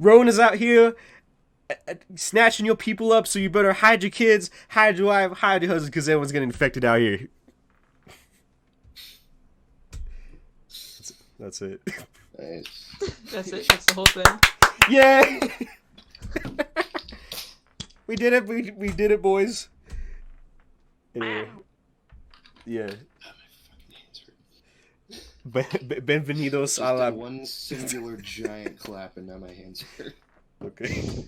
Rowan is out here snatching your people up, so you better hide your kids, hide your wife, hide your husband, because everyone's getting infected out here. That's it. Nice. That's it. That's the whole thing. Yeah. We did it. We did it, boys. Anyway. Yeah. Benvenidos a la... One singular giant clap and now my hands hurt. Okay.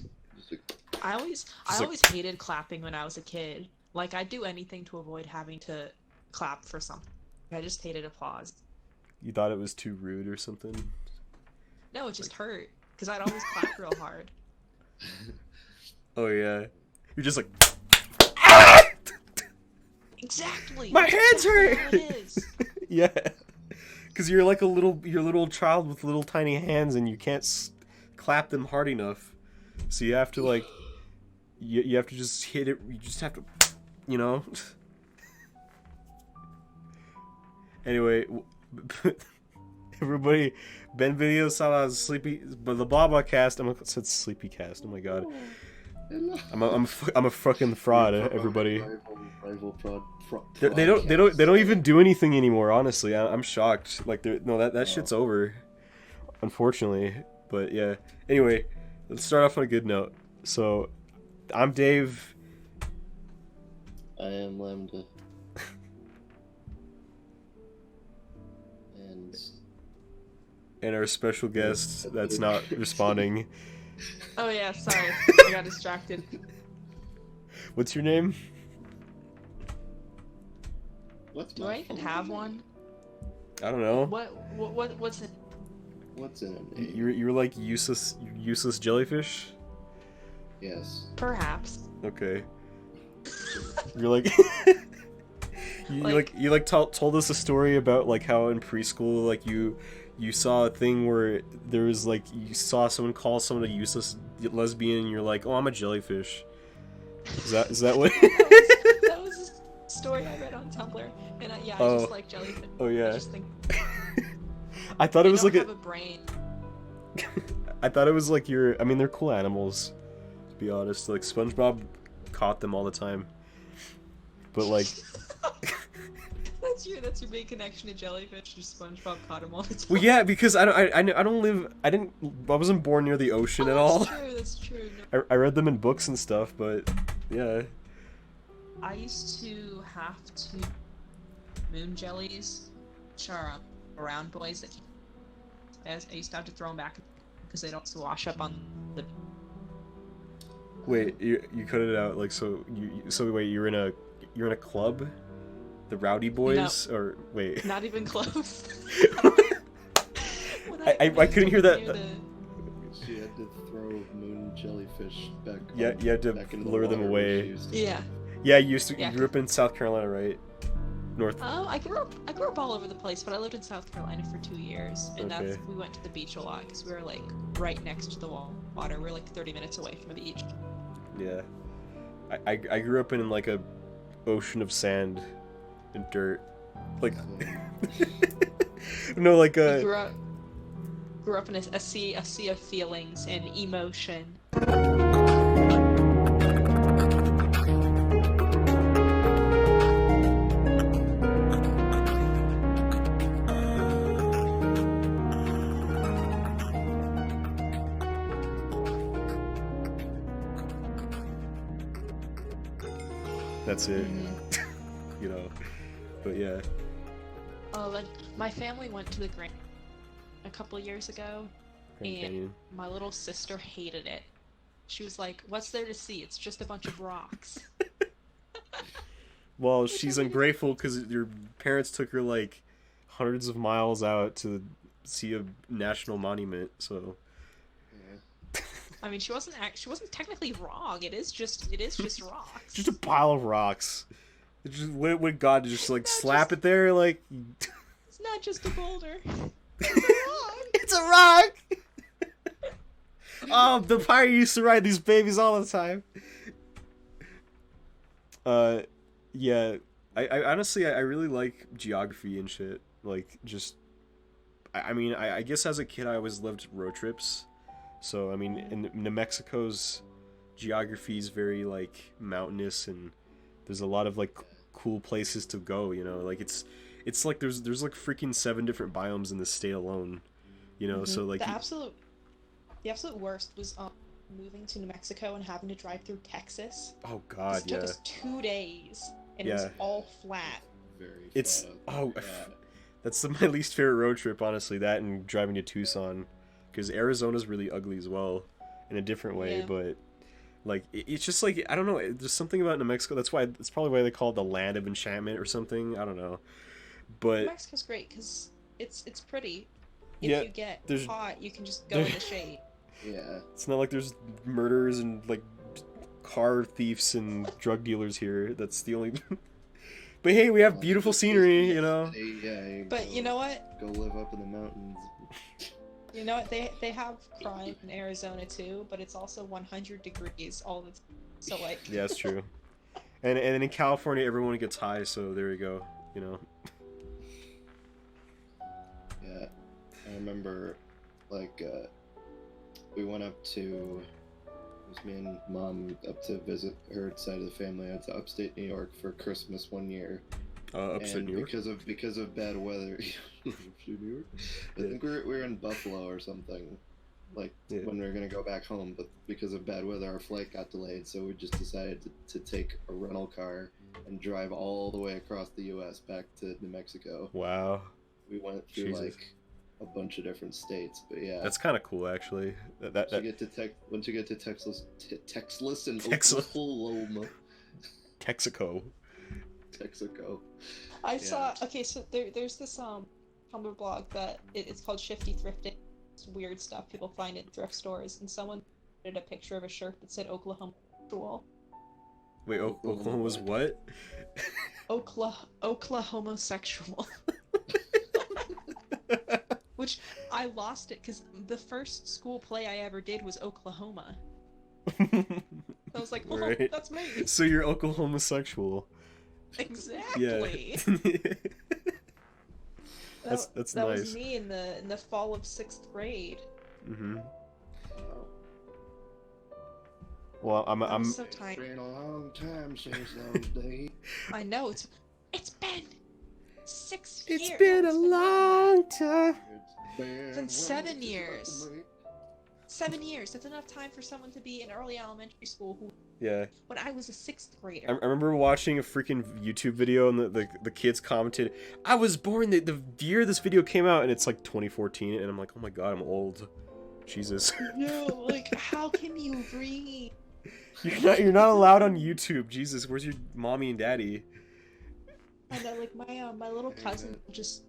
I always hated clapping when I was a kid. Like, I'd do anything to avoid having to clap for something. I just hated applause. You thought it was too rude or something? No, it just hurt. Because I'd always clap real hard. Oh, yeah. You're just like... Exactly! My hands hurt! That's how it is. Yeah. Because you're like you're a little child with little tiny hands and you can't clap them hard enough. So you have to, like... You have to just hit it. You just have to... You know? Anyway... Everybody, Benvenidos a la sleepy, but the BlahBlahCast. I said sleepy cast. Oh my god, I'm a fucking fraud. Everybody, rival fraud. they don't even do anything anymore. Honestly, I'm shocked. Like that shit's over, unfortunately. But yeah. Anyway, let's start off on a good note. So, I'm Dave. I am Lambda. And our special guest that's not responding. Oh yeah, sorry. I got distracted. What's your name? Do I even have one? I don't know. What's it? What's in a name? You're like useless jellyfish? Yes. Perhaps. Okay. You're like you told us a story about like how in preschool like you saw a thing where there was like you saw someone call someone a useless lesbian and you're like, oh, I'm a jellyfish. Is that what? that was a story I read on Tumblr, and I just like jellyfish. Oh yeah. I just think I thought it was like have a brain. I thought it was like I mean, they're cool animals, to be honest. Like SpongeBob caught them all the time, but like. That's your big connection to jellyfish. Just SpongeBob caught him all the time. Well, yeah, because I wasn't born near the ocean at all. That's true. No. I read them in books and stuff, but yeah. I used to have to moon jellies, which are round boys that I used to have to throw them back because they don't wash up on the. Wait, you cut it out like so wait, you're in a club? The Rowdy Boys? No, or wait. Not even close. I couldn't hear that. So you had to throw moon jellyfish back. Yeah, you had to lure them away. Yeah. Yeah, you grew up in South Carolina, right? North. Oh, I grew up all over the place, but I lived in South Carolina for 2 years, and we went to the beach a lot because we were like right next to the water. We were like 30 minutes away from the beach. Yeah. I grew up in like a ocean of sand and dirt, like no, like I grew up in a sea of feelings and emotion. That's it. You know. But yeah. But my family went to the Grand a couple of years ago, and my little sister hated it. She was like, "What's there to see? It's just a bunch of rocks." Well, she's ungrateful because your parents took her like hundreds of miles out to see a national monument. So. Yeah. I mean, she wasn't technically wrong. It is just rocks. Just a pile of rocks. Would God just like slap it there? Like, it's not just a boulder. It's a rock. Oh, the pirate used to ride these babies all the time. Yeah. I honestly I really like geography and shit. Like, just I mean I guess as a kid I always loved road trips, So I mean, in New Mexico's geography is very like mountainous, and there's a lot of like cool places to go. You know, like it's like there's like freaking 7 different biomes in the state alone. You know, so like The absolute worst was moving to New Mexico and having to drive through Texas. Oh God, It took us 2 days, and it was all flat. Very It's flat. that's my least favorite road trip, honestly. That and driving to Tucson, because Arizona's really ugly as well, in a different way. Yeah. But like it's just like I don't know. There's something about New Mexico. That's why it's probably why they call it the land of enchantment or something. I don't know. But New Mexico's great because it's pretty. If Yeah, you get there's- caught, you can just go in the shade. Yeah. it's not like there's murders and like car thieves and drug dealers here. That's the only. But hey, we have beautiful scenery, you know. Yeah. But you know what? Go live up in the mountains. You know what? They have crime in Arizona too, but it's also 100 degrees all the time. So like. Yeah, that's true. And in California, everyone gets high, so there you go. You know. Yeah. I remember, like, we went up to, it was me and Mom up to visit her side of the family out to upstate New York for Christmas one year. Upstate And New York. because of bad weather, upstate New York. I think we were in Buffalo or something, like when we were gonna go back home. But because of bad weather, our flight got delayed, so we just decided to take a rental car and drive all the way across the U.S. back to New Mexico. Wow. We went through Jesus. like a bunch of different states, but yeah. That's kind of cool, actually. Once you get to Texas and Texas. Oklahoma, Texaco. Texaco. I saw. Okay, so there's this Tumblr blog that it's called Shifty Thrifting. It's weird stuff people find in thrift stores, and someone did a picture of a shirt that said Oklahoma sexual. Wait, Oklahoma's what? Oklahoma sexual. Which I lost it because the first school play I ever did was Oklahoma. I was like, oh, Right. that's me. So you're Oklahoma sexual. Exactly. Yeah. that's that nice. was me in the fall of 6th grade. Mm-hmm. Well, I'm so It's tiny. been a long time since those days. I know it's been 6 years. It's been a long time. It's been 7 years. 7 years. That's enough time for someone to be in early elementary school Yeah. when I was a 6th grader. I remember watching a freaking YouTube video and the kids commented, I was born the year this video came out, and it's like 2014, and I'm like, oh my god, I'm old. Jesus. No, like, how can you read? You're not allowed on YouTube. Jesus, where's your mommy and daddy? I know, like, my little cousin just...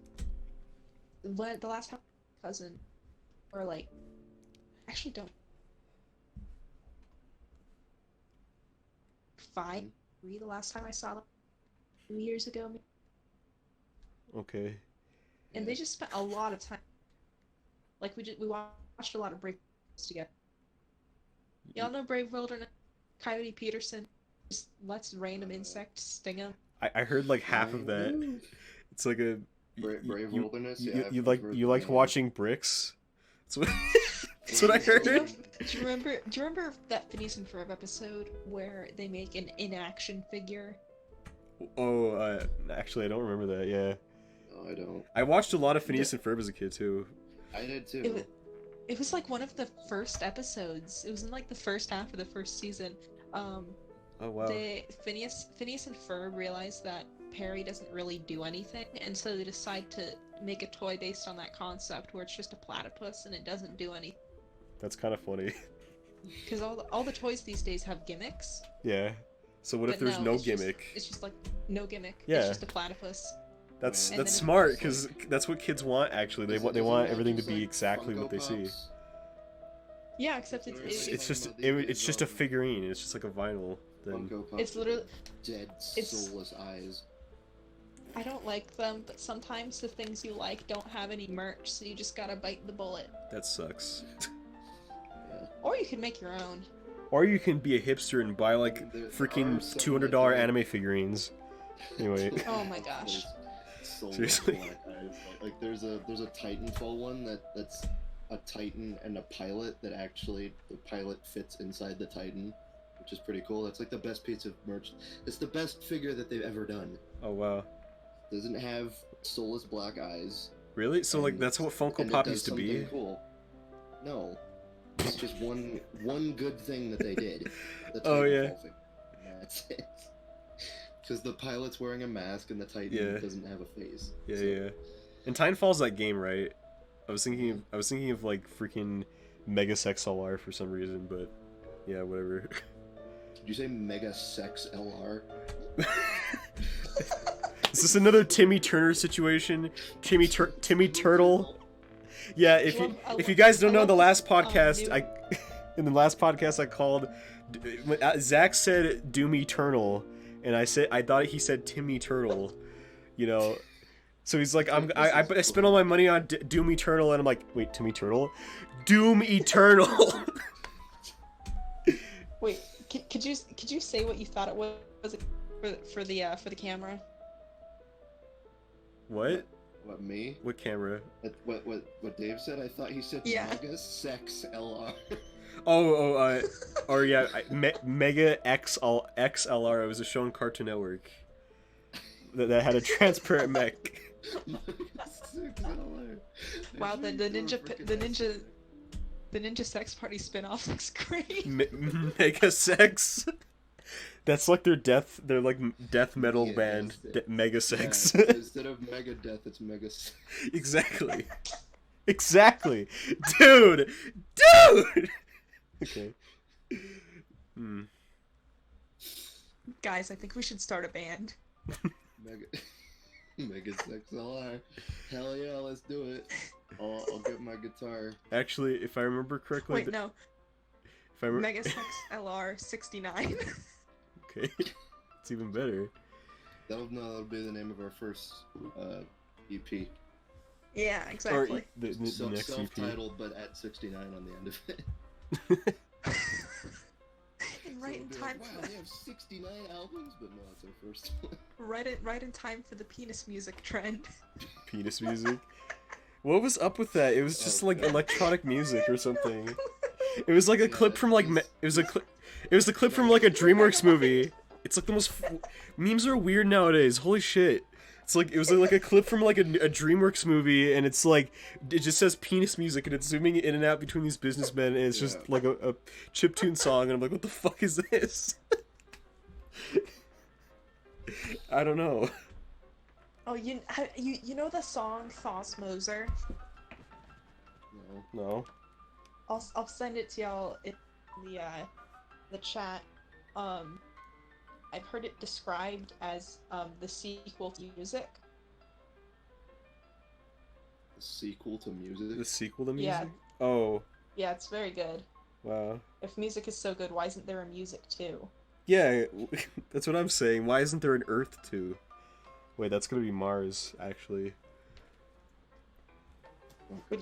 The last time my cousin... Or, like... Actually, don't... 5, 3 the last time I saw them. 2 years ago, maybe. Okay. And they just spent a lot of time... Like, we watched a lot of Brave Wilderness together. Y'all know Brave Wilderness? Coyote Peterson just lets random insects sting him. I heard like half of that. It's like a Brave Wilderness. Yeah, you I've heard liked that. watching bricks. That's what that's what I heard. Do you remember that Phineas and Ferb episode where they make an inaction figure? Oh, actually, I don't remember that. Yeah, No, I don't. I watched a lot of Phineas and Ferb as a kid too. I did too. It was like one of the first episodes. It was in like the first half of the first season. Oh wow. Phineas and Ferb realize that Perry doesn't really do anything, and so they decide to make a toy based on that concept, where it's just a platypus and it doesn't do anything. That's kind of funny. Because all the toys these days have gimmicks. Yeah. So what if But there's no it's just- gimmick? It's just like no gimmick. Yeah. It's just a platypus. That's And then smart it's because like- that's what kids want. Actually, they Isn't want that everything to just be like exactly Funko what they see. Pops? Yeah, except It's just a figurine. It's just like a vinyl thing. Funko Pops It's literally- with dead, it's- soulless eyes. I don't like them, but sometimes the things you like don't have any merch, so you just gotta bite the bullet. That sucks. Yeah. Or you can make your own. Or you can be a hipster and buy like There are freaking some $200 that do- anime figurines. Anyway. Oh my gosh. Soulless Seriously? black eyes. Like there's a Titanfall one that's a Titan and a pilot that actually the pilot fits inside the Titan, which is pretty cool. That's like the best piece of merch. It's the best figure that they've ever done. Oh wow. Doesn't have soulless black eyes. Really? So like that's what Funko Pop used to be? Cool. No. It's just one good thing that they did. The Oh yeah. That's it. Because the pilot's wearing a mask and the Titan doesn't have a face. Yeah, yeah. And Titanfall's that game, right? I was thinking of like freaking Mega Sex LR for some reason, but yeah, whatever. Did you say Mega Sex LR? Is this another Timmy Turner situation? Timmy Turtle? Yeah, if you guys don't know, the last podcast in the last podcast I called, Zach said Doom Eternal, and I thought he said Timmy Turtle, you know. So he's like, I spent all my money on Doom Eternal, and I'm like, wait, Timmy Turtle? Doom Eternal. Wait, could you say what you thought it was for the camera? What? What, me? What camera? What Dave said? I thought he said Mega Sex LR. Or yeah, Mega XLR. It was a show on Cartoon Network that had a transparent mech. Wow, the ninja sex party spinoff looks great. Mega Sex. That's like their death metal band, Mega Sex. Yeah, instead of Mega Death, it's Mega Sex. Exactly, dude. Okay. Guys, I think we should start a band. Mega Sex LR. Hell yeah, let's do it. I'll get my guitar. Actually, if I remember correctly. Wait, no. Mega Sex LR 69. Okay, it's even better. That'll be the name of our first EP. Yeah, exactly. Or the next EP. Self-titled, but at 69 on the end of it. And right in time. Like, wow, they have 69 albums, but no, it's our first one. Right in time for the penis music trend. Penis music. What was up with that? It was just like electronic music or something. It was like a clip from like it was the clip from like a DreamWorks movie. It's like the most memes are weird nowadays. Holy shit! It's like it was like a clip from like a DreamWorks movie, and it's like it just says penis music, and it's zooming in and out between these businessmen, and it's just like a chiptune song, and I'm like, what the fuck is this? I don't know. Oh, you know the song Thos Moser? No. I'll send it to y'all in the chat. I've heard it described as the sequel to music. The sequel to music? The sequel to music? Yeah. Oh. Yeah, it's very good. Wow. If music is so good, why isn't there a music too? Yeah, that's what I'm saying. Why isn't there an Earth 2? Wait, that's gonna be Mars, actually. We're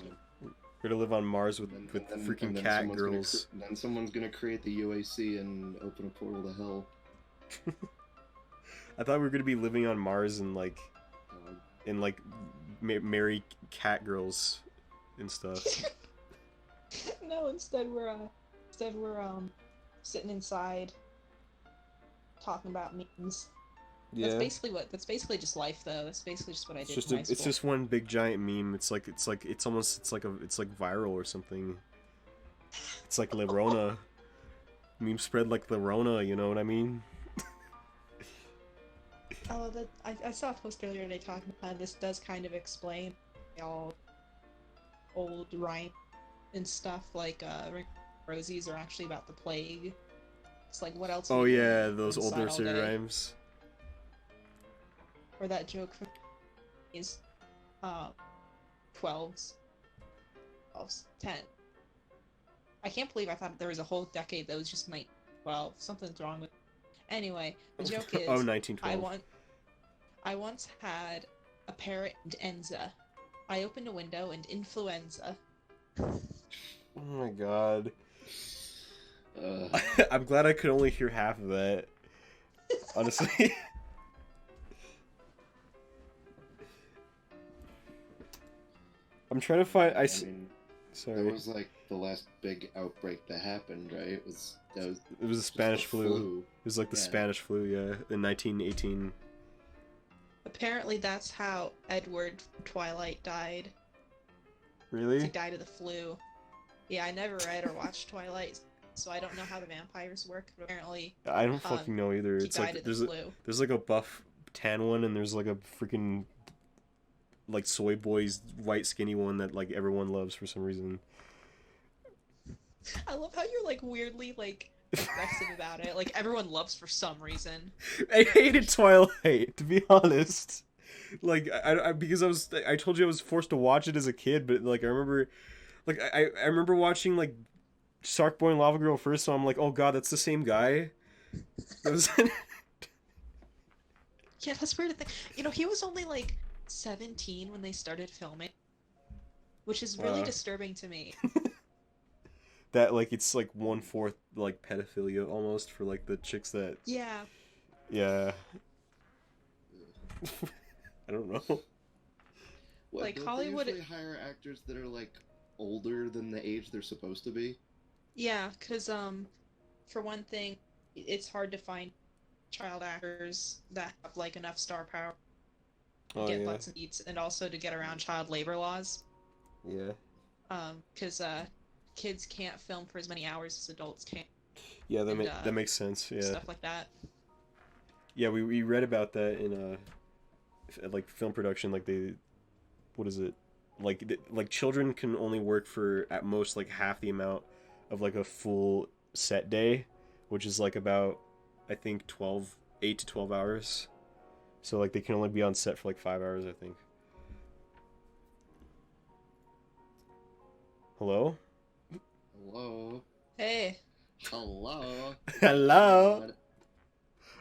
gonna live on Mars with freaking cat girls. Then someone's gonna create the UAC and open a portal to hell. I thought we were gonna be living on Mars and like, marry cat girls and stuff. No, instead we're sitting inside talking about memes. Yeah. That's basically just life though. That's basically just what I did in high school. It's just one big giant meme. It's like viral or something. It's like La Rona. Meme spread like La Rona, you know what I mean? Oh, I saw a post earlier today talking about this does kind of explain all old rhyme and stuff like Rosies are actually about the plague. It's like what else? Oh yeah, those old nursery rhymes. Or that joke from these 12s, 10. I can't believe I thought there was a whole decade that was just 1912. Something's wrong with. Anyway, the joke is. Oh, 1912. I once had a parrot and Enza. I opened a window and influenza. Oh my god. I'm glad I could only hear half of that. Honestly. I'm trying to find. Sorry. That was like the last big outbreak that happened, right? It was the Spanish flu. It was like the Spanish flu, yeah, in 1918. Apparently, that's how Edward Twilight died. Really? He died of the flu. Yeah, I never read or watched Twilight, so I don't know how the vampires work. But apparently, I don't fucking know either. he It's died like of the flu. there's like a buff tan one, and there's like a freaking like soy boys white skinny one that like everyone loves for some reason. I love how you're like weirdly like aggressive about it. Like everyone loves for some reason. I hated Twilight, to be honest. Like I because I told you I was forced to watch it as a kid, but like I remember, like I remember watching like Shark Boy and Lava Girl first, so I'm like, oh god, that's the same guy. That was. Yeah, that's weird to think. You know, he was only like 17 when they started filming, which is really disturbing to me. That like it's like 1/4 like pedophilia almost for like the chicks that. Yeah. Yeah. I don't know. What, Like don't Hollywood. They usually hire actors that are like older than the age they're supposed to be. Yeah, because for one thing, it's hard to find child actors that have like enough star power to get butts and seats, and also to get around child labor laws. Yeah. Because kids can't film for as many hours as adults can. Yeah, that makes sense. Yeah. Stuff like that. Yeah, we read about that in like film production. Like what is it? Like children can only work for at most like half the amount of like a full set day, which is like about I think 8 to 12 hours. So like they can only be on set for like 5 hours, I think. Hello? Hello. Hey. Hello. Hello. I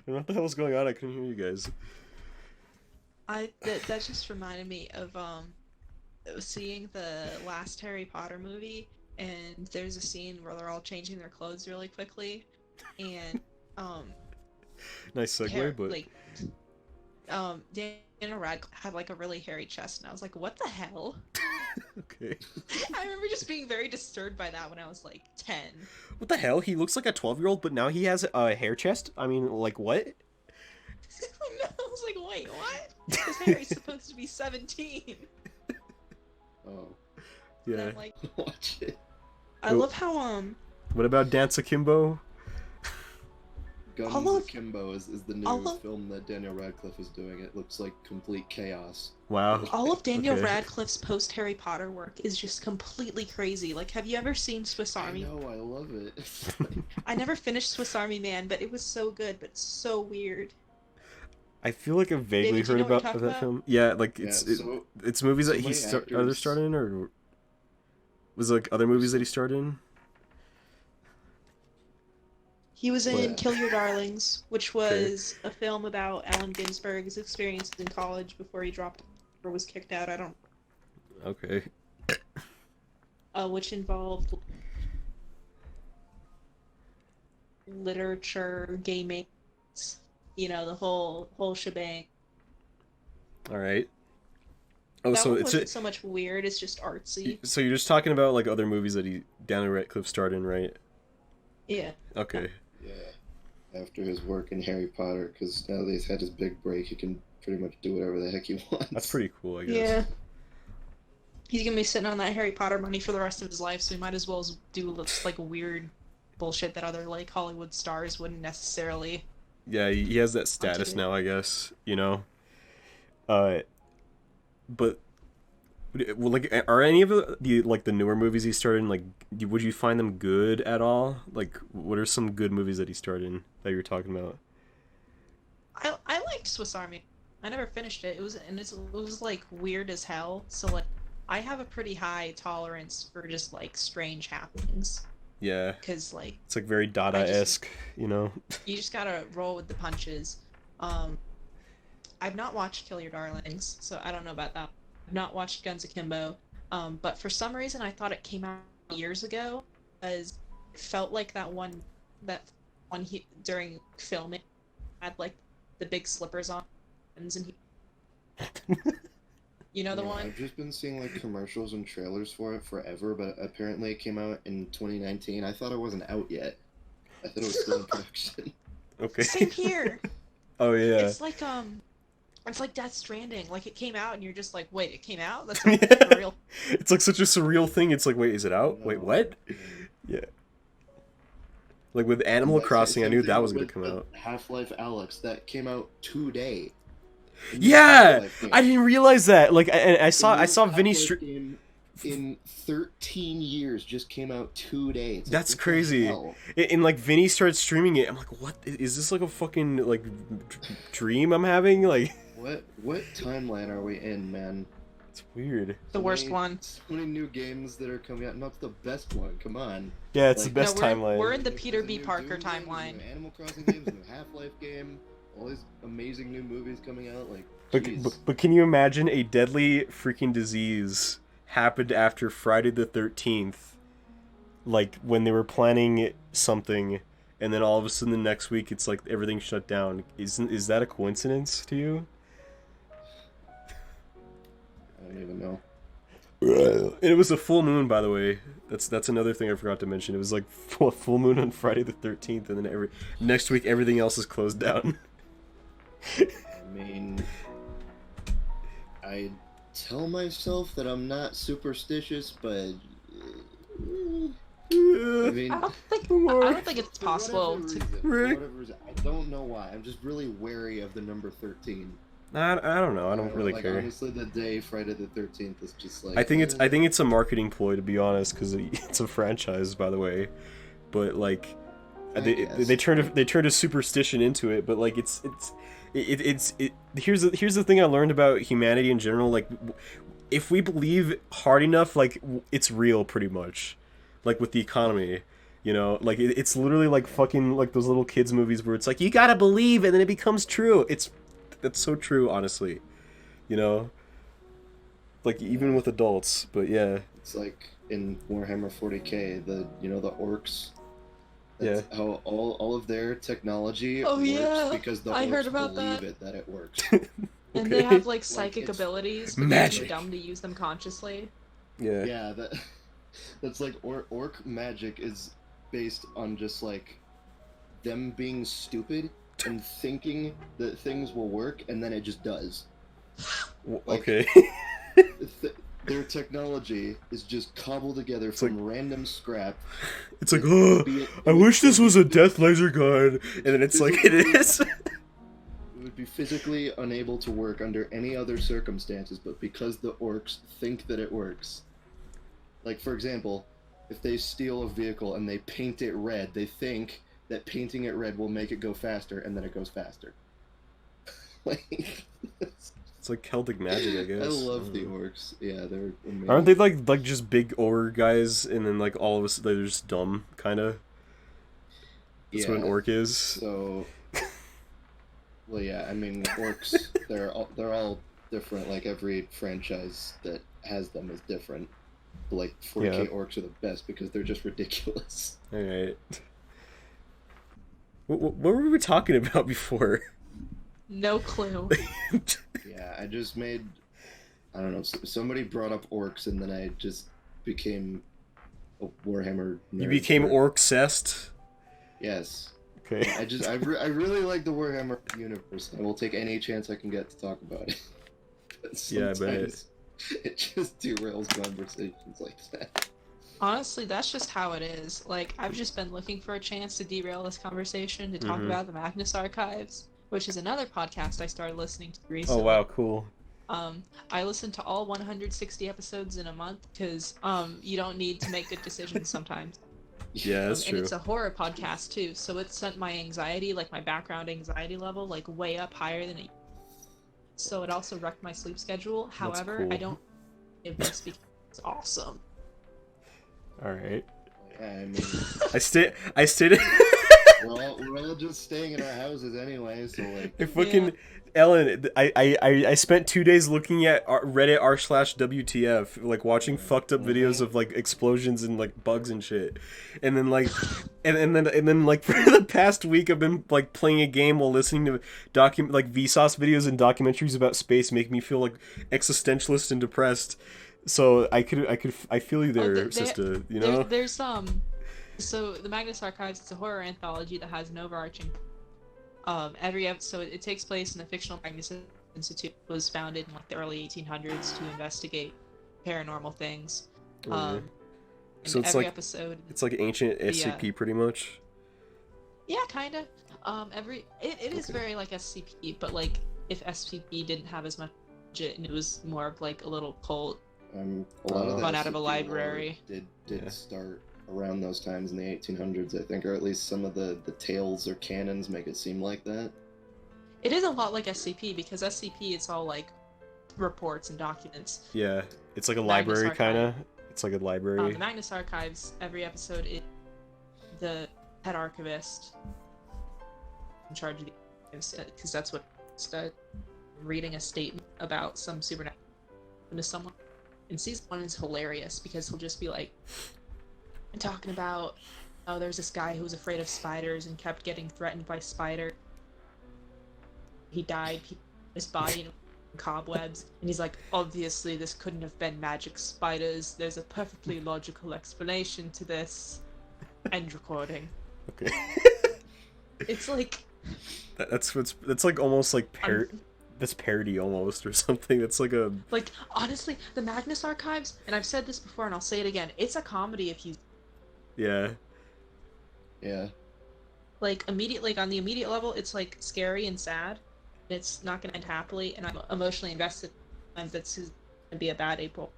don't know what the hell was going on. I couldn't hear you guys. That just reminded me of seeing the last Harry Potter movie, and there's a scene where they're all changing their clothes really quickly, and nice segue, but like Daniel Radcliffe had like a really hairy chest, and I was like, what the hell? Okay. I remember just being very disturbed by that when I was like 10. What the hell? He looks like a 12-year-old, but now he has a hair chest? I mean, like, what? I was like, wait, what? Because Harry's supposed to be 17. Oh. Yeah. And I'm like, watch it. I love how What about Dance Akimbo? Guns Akimbo is the new film that Daniel Radcliffe is doing. It looks like complete chaos. Wow. All of Daniel Radcliffe's post-Harry Potter work is just completely crazy. Like, have you ever seen Swiss Army? I know, I love it. I never finished Swiss Army Man, but it was so good, but so weird. I feel like I've vaguely heard about that film. Yeah, like it's movies that he either starred in, or was it like other movies that he starred in? He was in Kill Your Darlings, which was a film about Allen Ginsberg's experiences in college before he dropped or was kicked out. I don't. Okay. Which involved literature, gaming, you know, the whole shebang. All right. Oh, that so one it's wasn't so much weird. It's just artsy. So you're just talking about like other movies that Daniel Radcliffe starred in, right? Yeah. Okay. Yeah. After his work in Harry Potter, because now that he's had his big break, he can pretty much do whatever the heck he wants. That's pretty cool, I guess. Yeah. He's gonna be sitting on that Harry Potter money for the rest of his life, so he might as well do like weird bullshit that other like Hollywood stars wouldn't necessarily. Yeah, he has that status now, I guess. You know. But well, like, are any of the newer movies he starred in, like, would you find them good at all? Like, what are some good movies that he starred in that you're talking about? I liked Swiss Army. I never finished it. It was like weird as hell. So like, I have a pretty high tolerance for just like strange happenings. Yeah. Because like it's like very Dada-esque, you know. You just gotta roll with the punches. I've not watched Kill Your Darlings, so I don't know about that. I've not watched Guns Akimbo, but for some reason I thought it came out years ago, because it felt like that one during filming had like the big slippers on, and he You know the Yeah, one? I've just been seeing like commercials and trailers for it forever, but apparently it came out in 2019. I thought it wasn't out yet. I thought it was still in production. Okay. Same here. Oh yeah. It's like Death Stranding. Like it came out and you're just like, wait, it came out? That's Yeah. like for real. It's like such a surreal thing. It's like, wait, is it out? Wait, No. what? Yeah. Like with Animal Crossing, I knew that was gonna come out. Half-Life Alyx that came out today. Yeah, I didn't realize that. Like, and I saw Vinny. In 13 years just came out today. It's like, That's what the crazy. hell? And like Vinny started streaming it. I'm like, what is this? Like a fucking like dream I'm having? Like, What timeline are we in, man? it's weird. The worst one. So many new games that are coming out. Not the best one. Come on. Yeah, it's Like, the best timeline. We're in the There's Peter a B. new Parker Doom game, timeline. New Animal Crossing games, new Half-Life game, all these amazing new movies coming out. Like, But, jeez. but can you imagine a deadly freaking disease happened after Friday the 13th? Like when they were planning something, and then all of a sudden the next week it's like everything shut down. Is that a coincidence to you? I don't even know. And it was a full moon, by the way. That's another thing I forgot to mention. It was like full moon on Friday the 13th, and then next week everything else is closed down. I mean, I tell myself that I'm not superstitious, but I mean, I don't think it's for possible whatever to. reason, for whatever reason, I don't know why. I'm just really wary of the number 13. I don't know. I don't really care. Honestly, the day Friday the 13th is just like. I think it's a marketing ploy, to be honest, because it's a franchise, by the way. But like, they turned a superstition into it. But like, here's the thing I learned about humanity in general. Like, if we believe hard enough, like it's real, pretty much. Like with the economy, you know, like it's literally like fucking like those little kids movies where it's like you gotta believe and then it becomes true. That's so true, honestly. You know, like even with adults. But yeah, It's like in Warhammer 40k, the orcs. Yeah. That's how all of their technology Oh, works yeah. because the I orcs heard about believe that. that it works. And they have like psychic it's abilities, but magic. they're too dumb to use them consciously. yeah, Yeah, that's like orc magic is based on just like them being stupid and thinking that things will work, and then it just does. Okay. Their technology is just cobbled together from random scrap. It's like, oh, I wish this was a death laser gun, and then it's like it is. It would be physically unable to work under any other circumstances, but because the orcs think that it works. Like, for example, if they steal a vehicle and they paint it red, they think that painting it red will make it go faster, and then it goes faster. Like, It's like Celtic magic, I guess. I love the orcs. Yeah, they're amazing. Aren't they like just big orc guys, and then like all of us they're just dumb, kind of? That's what an orc is. So, well, yeah. I mean, orcs. they're all different. Like every franchise that has them is different. But, like 40k orcs are the best because they're just ridiculous. All right. What were we talking about before? No clue. Yeah, I just made. I don't know. Somebody brought up orcs, and then I just became a Warhammer nerd. You became orc-cessed? Yes. Okay. I really like the Warhammer universe. I will take any chance I can get to talk about it. But Yeah, I bet. sometimes it just derails conversations like that. Honestly, that's just how it is. Like, I've just been looking for a chance to derail this conversation to talk about the Magnus Archives, which is another podcast I started listening to recently. Oh wow, cool. I listened to all 160 episodes in a month because you don't need to make good decisions sometimes. Yeah, that's And true. it's a horror podcast too, so it sent my anxiety, like my background anxiety level, like way up higher than it. So it also wrecked my sleep schedule. However, cool. I don't give this because it's awesome. All right. Yeah, I mean, I stayed. we're all just staying in our houses anyway, so like. I fucking Ellen, I spent 2 days looking at Reddit r/WTF, like watching fucked up videos of like explosions and like bugs and shit, and then like, and then like for the past week I've been like playing a game while listening to like Vsauce videos and documentaries about space, make me feel like existentialist and depressed. So I feel you there, sister. You know. There's So the Magnus Archives, it's a horror anthology that has an overarching every episode. It takes place in the fictional Magnus Institute, was founded in like the early 1800s to investigate paranormal things. So it's every like episode, it's like ancient SCP pretty much. Yeah, kind of. It is very like SCP, but like if SCP didn't have as much budget and it was more of like a little cult A lot of run the out of a SCP library. did start around those times in the 1800s, I think, or at least some of the tales or canons make it seem like that. It is a lot like SCP, because SCP, it's all like reports and documents. Yeah, it's like a library kind of. It's like a library. The Magnus Archives, every episode, the head archivist in charge of the because that's what reading a statement about some supernatural to someone. And season 1 is hilarious because he'll just be like talking about, oh, there's this guy who was afraid of spiders and kept getting threatened by spiders. He died, his body in cobwebs, and he's like, obviously this couldn't have been magic spiders. There's a perfectly logical explanation to this. End recording. Okay. It's like that's like almost like that's parody almost or something. That's like a honestly, the Magnus Archives, and I've said this before and I'll say it again, it's a comedy if you yeah. Like on the immediate level, it's like scary and sad. It's not gonna end happily, and I'm emotionally invested. And that's gonna be a bad April.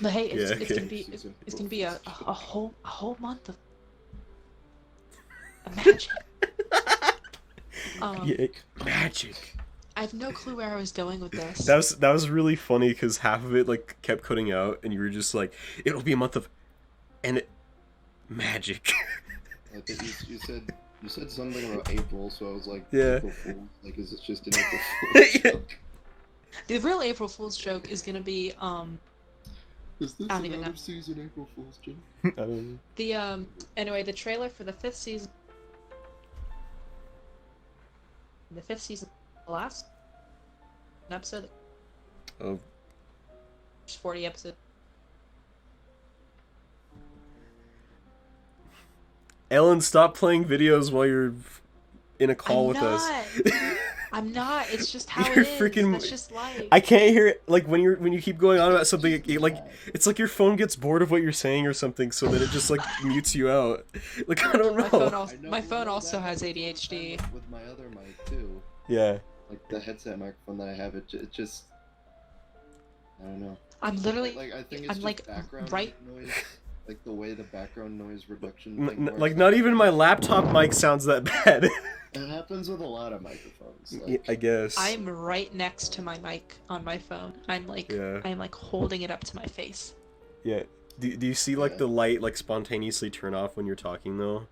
But hey, it's gonna be a whole month of magic. Magic. I have no clue where I was going with this. That was really funny because half of it like kept cutting out, and you were just like, "It'll be a month of, magic." I think you said something about April, so I was like, yeah. April Fool's. Like, is it just an April Fool's joke? The real April Fool's joke is gonna be Is this I don't an even know. out of season April Fool's joke? I don't know. The anyway, the trailer for the 5th season. The 5th season, the last episode. Oh. There's 40 episodes. Ellen, stop playing videos while you're in a call with us. I'm not. It's just how You're it is. freaking. That's just life. I can't hear it. Like when you keep going on about something, like it's like your phone gets bored of what you're saying or something, so that it just like mutes you out. Like I don't know. My phone also has ADHD. With my other mic too. Yeah. Like the headset microphone that I have, it just. I don't know. I'm literally. Like I think it's just background noise. Like the way the background noise reduction thing works. Like not even my laptop mic sounds that bad. It happens with a lot of microphones. Yeah, I guess. I'm right next to my mic on my phone. I'm like holding it up to my face. Yeah. Do you see like the light like spontaneously turn off when you're talking though?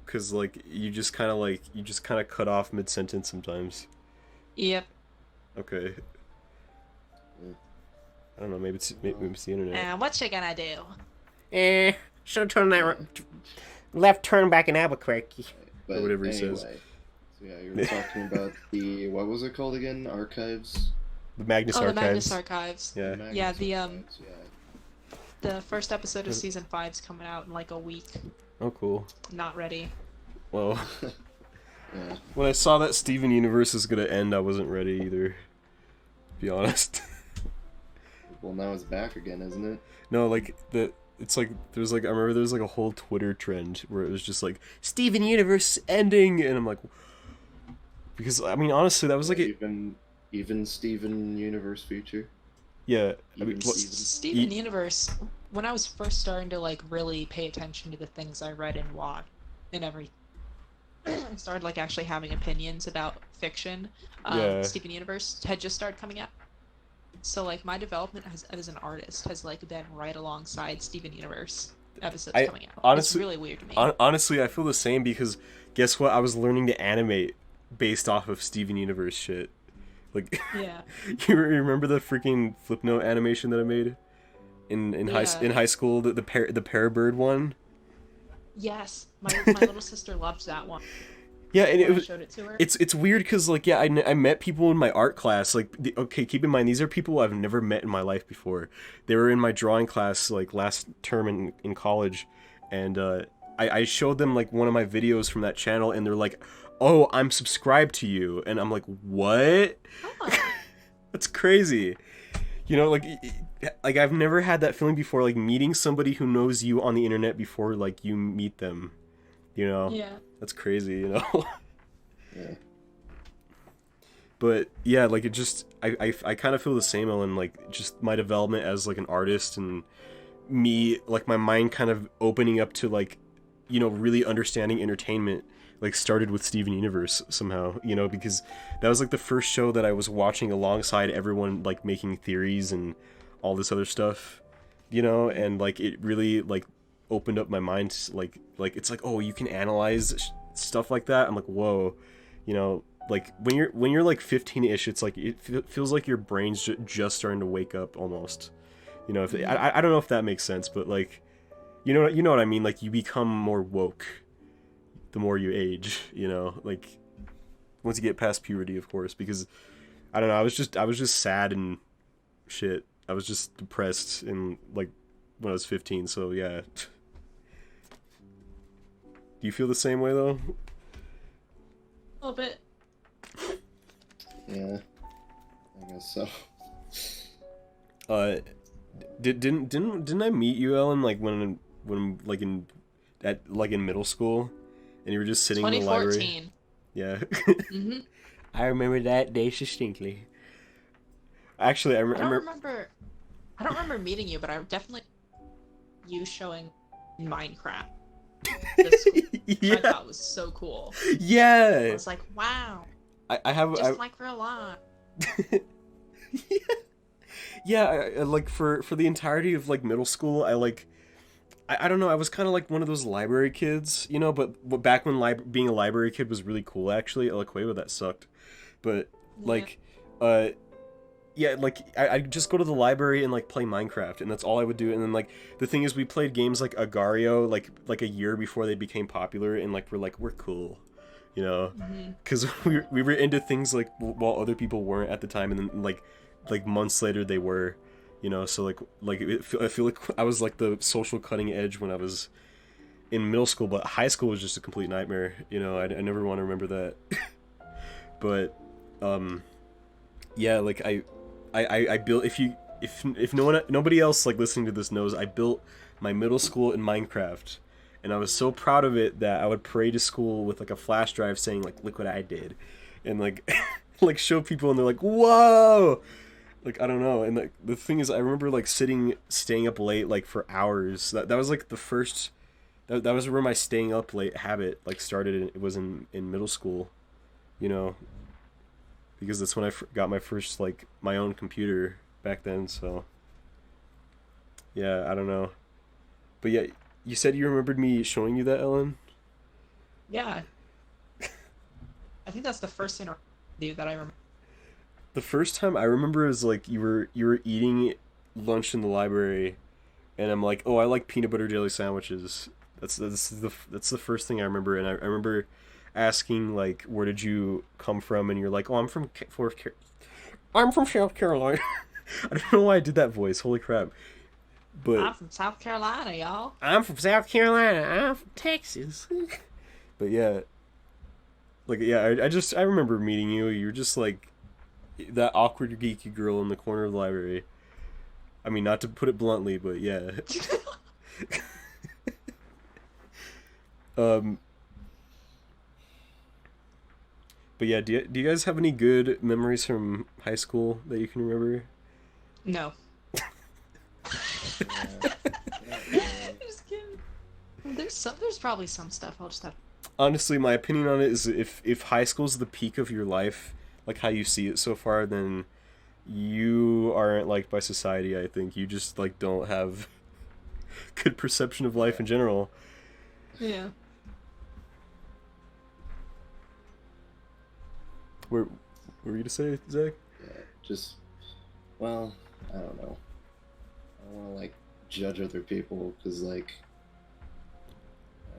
Cause like you just kind of cut off mid sentence sometimes. Yep. Okay. I don't know. Maybe it's the internet. And what you gonna do? Should turn that left turn back in Albuquerque. But or whatever anyway, he says. So yeah, you were talking about the what was it called again? Archives. The Magnus Archives. The Magnus Archives. Yeah. The first episode of season 5 is coming out in like a week. Oh, cool. Not ready. Well, Yeah. when I saw that Steven Universe is gonna end, I wasn't ready either. To be honest. Well, now it's back again, isn't it? No, like it's like I remember there's like a whole Twitter trend where it was just like Steven Universe ending, and I'm like, because I mean honestly that was like even Steven Universe future. Yeah, I Even mean, Steven Universe. When I was first starting to like really pay attention to the things I read and watched and everything, I started like actually having opinions about fiction. Steven Universe had just started coming out. So like my development as an artist has like been right alongside Steven Universe. episodes I coming out. honestly, it's really weird to me. Honestly, I feel the same because guess what? I was learning to animate based off of Steven Universe shit. Like, Yeah. you remember the freaking Flipnote animation that I made in high school? The pear bird one. Yes, my little sister loved that one. Yeah, and When I showed it to her. it's weird because like yeah, I met people in my art class. Like okay, keep in mind these are people I've never met in my life before. They were in my drawing class like last term in college, and I showed them like one of my videos from that channel, and they're like, "Oh, I'm subscribed to you," and I'm like, "What?" Oh. That's crazy. You know, like I've never had that feeling before, like meeting somebody who knows you on the internet before like you meet them. You know? Yeah. That's crazy, you know? Yeah. But yeah, like it just I kind of feel the same, Ellen, like just my development as like an artist and me like my mind kind of opening up to like, you know, really understanding entertainment like started with Steven Universe somehow, you know, because that was like the first show that I was watching alongside everyone like making theories and all this other stuff, you know, and like it really like opened up my mind, like it's like, oh, you can analyze stuff like that. I'm like, whoa, you know, like when you're like 15ish, it's like it feels like your brain's just starting to wake up almost, you know. If I don't know if that makes sense, but like you know what I mean, like you become more woke the more you age, you know, like once you get past puberty, of course, because I don't know, I was just sad and shit. I was just depressed and like when I was 15, so yeah. Do you feel the same way though? A little bit. Yeah. I guess so. Didn't I meet you, Ellen, like when like in middle school? And you were just sitting in the library. 2014. Yeah. Mm-hmm. I remember that day distinctly. Actually, I don't remember meeting you, but I definitely you showing Minecraft. Yeah. I thought was so cool. Yeah. I was like, wow. I have just like real life. Yeah, I like for the entirety of like middle school, I don't know, I was kind of like one of those library kids, you know, but back when being a library kid was really cool, actually. Like, wait, that sucked. But, like, yeah, like, I'd just go to the library and, like, play Minecraft, and that's all I would do. And then, like, the thing is, we played games like Agario, like a year before they became popular, and, like, we're cool, you know? Because we were into things, like, while other people weren't at the time, and then, like months later they were. You know, so like I feel like I was like the social cutting edge when I was in middle school, but high school was just a complete nightmare. You know, I never want to remember that. But, yeah, like I built. If nobody else like listening to this knows, I built my middle school in Minecraft, and I was so proud of it that I would parade to school with like a flash drive saying like, "Look what I did," and like like show people, and they're like, "Whoa!" Like, I don't know, and like the thing is, I remember like staying up late like for hours. That was like the first, that was where my staying up late habit like started. It was in middle school, you know, because that's when I got my first like my own computer back then. So yeah, I don't know, but yeah, you said you remembered me showing you that, Ellen? Yeah. I think that's the first thing that I remember. The first time I remember is like you were eating lunch in the library, and I'm like, oh, I like peanut butter jelly sandwiches. That's the first thing I remember, and I remember asking like, where did you come from? And you're like, oh, I'm from South Carolina. I don't know why I did that voice. Holy crap! But I'm from South Carolina, y'all. I'm from South Carolina. I'm from Texas. But yeah, like yeah, I remember meeting you. You're just like that awkward geeky girl in the corner of the library. I mean, not to put it bluntly, but yeah. But yeah, do you guys have any good memories from high school that you can remember? No. Just kidding. There's probably some stuff. I'll just have. Honestly, my opinion on it is if high school's the peak of your life, like how you see it so far, then you aren't liked by society. I think you just like don't have good perception of life in general. Yeah. What were you gonna say, Zach? Yeah, just, well, I don't know. I don't want to like judge other people because like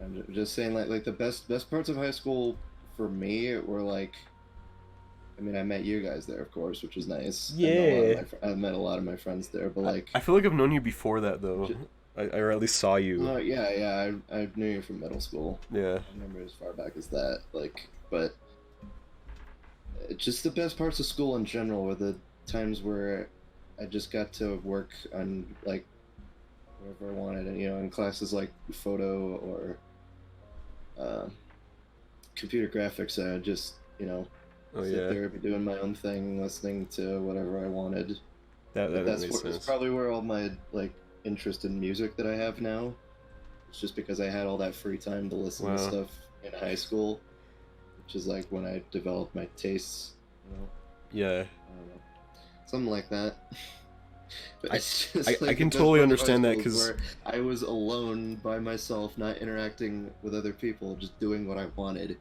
I'm just saying like the best parts of high school for me were like, I mean, I met you guys there, of course, which was nice. Yeah. I met a lot of my friends there, but like, I feel like I've known you before that though. Or at least saw you. oh yeah, I knew you from middle school. Yeah. I remember as far back as that. Like, but just the best parts of school in general were the times where I just got to work on like whatever I wanted, and in classes like photo or computer graphics, I would just Oh sit yeah. there, be doing my own thing, listening to whatever I wanted. That's That's probably where all my like interest in music that I have now. It's just because I had all that free time to listen to stuff in high school, which is like when I developed my tastes. Yeah. I don't know. Something like that. But it's just, I like, can the best totally part of understand high that, school is 'cause where I was alone by myself, not interacting with other people, just doing what I wanted.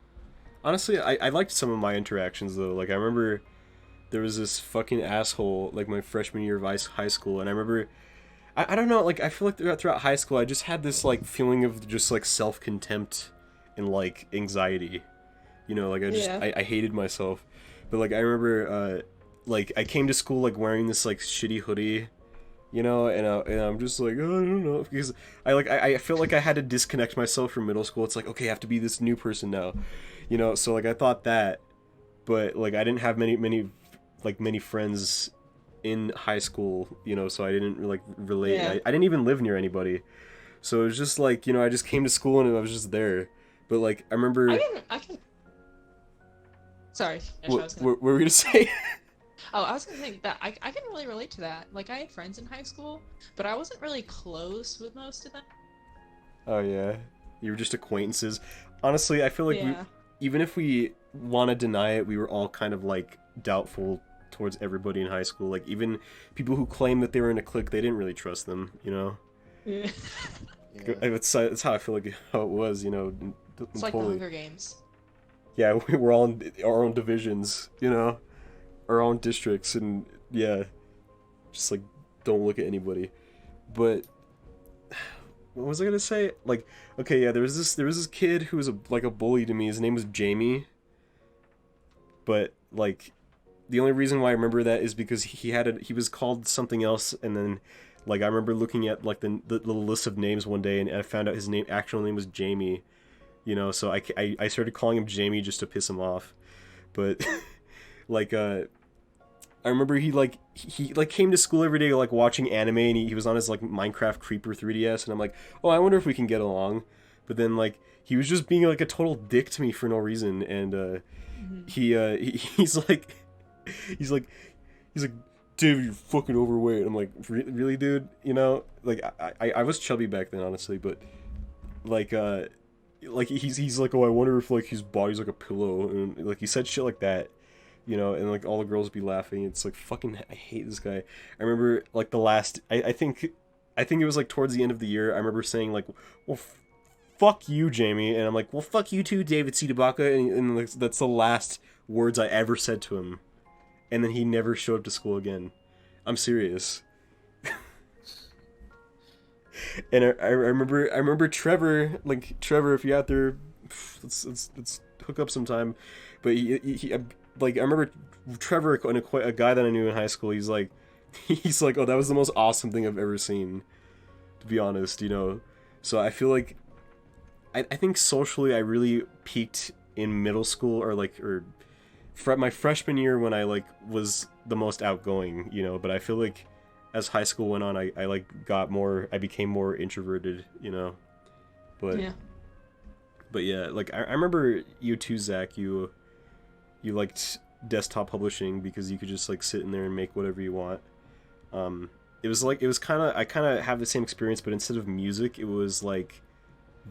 Honestly, I liked some of my interactions though. Like I remember there was this fucking asshole like my freshman year of high school, and I remember I don't know, like I feel like throughout high school I just had this like feeling of just like self-contempt and like anxiety. Like I hated myself. But like I remember like I came to school like wearing this like shitty hoodie, and I'm just like, oh, I don't know, because I felt like I had to disconnect myself from middle school. It's like, okay, I have to be this new person now. So like I thought that, but like I didn't have many friends in high school, so I didn't like relate. Yeah. I didn't even live near anybody, so it was just like, I just came to school and I was just there. But like I remember I can. Sorry. what were we gonna say? Oh, I was gonna think that I can really relate to that. Like I had friends in high school, but I wasn't really close with most of them. Oh yeah, you were just acquaintances. Honestly, I feel like Yeah. even if we want to deny it, we were all kind of like doubtful towards everybody in high school. Like even people who claim that they were in a clique, they didn't really trust them. Yeah. Yeah. That's how I feel like how it was. It's like the Hunger Games. Yeah, we were all in our own divisions. Our own districts, and yeah, just like don't look at anybody. But what was I gonna say? Like, okay, yeah, there was this kid who was like a bully to me. His name was Jamie. But like, the only reason why I remember that is because he was called something else, and then like I remember looking at like the little list of names one day, and I found out his actual name was Jamie. So I started calling him Jamie just to piss him off. But like I remember he came to school every day like watching anime, and he was on his like Minecraft Creeper 3DS, and I'm like, oh, I wonder if we can get along. But then like he was just being like a total dick to me for no reason, and he's like David, you're fucking overweight. I'm like, really, dude? Like I was chubby back then, honestly, but like he's like, oh, I wonder if like his body's like a pillow, and like he said shit like that. And like all the girls would be laughing. It's like, fucking, I hate this guy. I remember like the last, I think it was like towards the end of the year, I remember saying like, well, fuck you, Jamie. And I'm like, well, fuck you too, David C. DeBaca. And like, that's the last words I ever said to him. And then he never showed up to school again. I'm serious. And I remember Trevor, if you're out there, let's hook up sometime. But he like I remember Trevor, a guy that I knew in high school. He's like, oh, that was the most awesome thing I've ever seen, to be honest. So I feel like I think socially I really peaked in middle school, or my freshman year when I like was the most outgoing. But I feel like as high school went on, I like I became more introverted. But Yeah. But yeah, like I remember you too, Zach. You liked desktop publishing because you could just like sit in there and make whatever you want. It was kind of have the same experience, but instead of music, it was like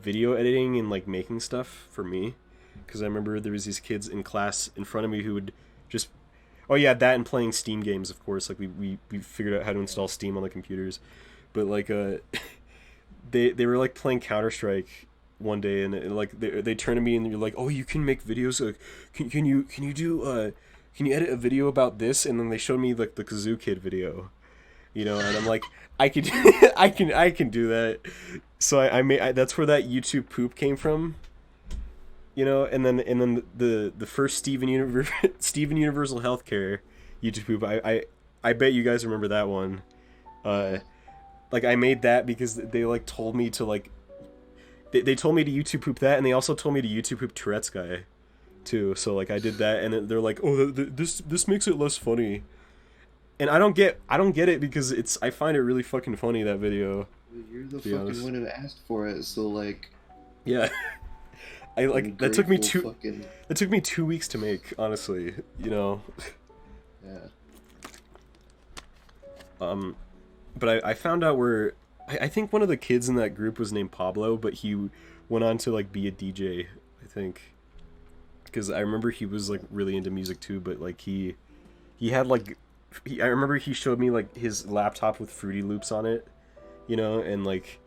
video editing and like making stuff for me. Because I remember there was these kids in class in front of me who would just, oh yeah, that and playing Steam games, of course. Like we figured out how to install Steam on the computers, but like they were like playing Counter-Strike one day, and like they turned to me and you're like, oh, you can make videos, like can you do can you edit a video about this? And then they showed me like the Kazoo Kid video, you know, and I'm like, I could I can do that. So I made that's where that YouTube poop came from, you know. And then the first Steven Universal Healthcare YouTube poop, I bet you guys remember that one. Like I made that because they like told me to like they told me to YouTube poop that, and they also told me to YouTube poop Tourette's guy too. So like I did that, and they're like, oh, this makes it less funny. And I don't get it because I find it really fucking funny, that video. You're the fucking one who asked for it, so like. Yeah. I like that took me fucking... That took me 2 weeks to make, honestly. You know. Yeah. But I found out where I think one of the kids in that group was named Pablo, but he went on to like be a DJ, I think. Because I remember he was like really into music too, but like he had like I remember he showed me like his laptop with Fruity Loops on it, you know, and like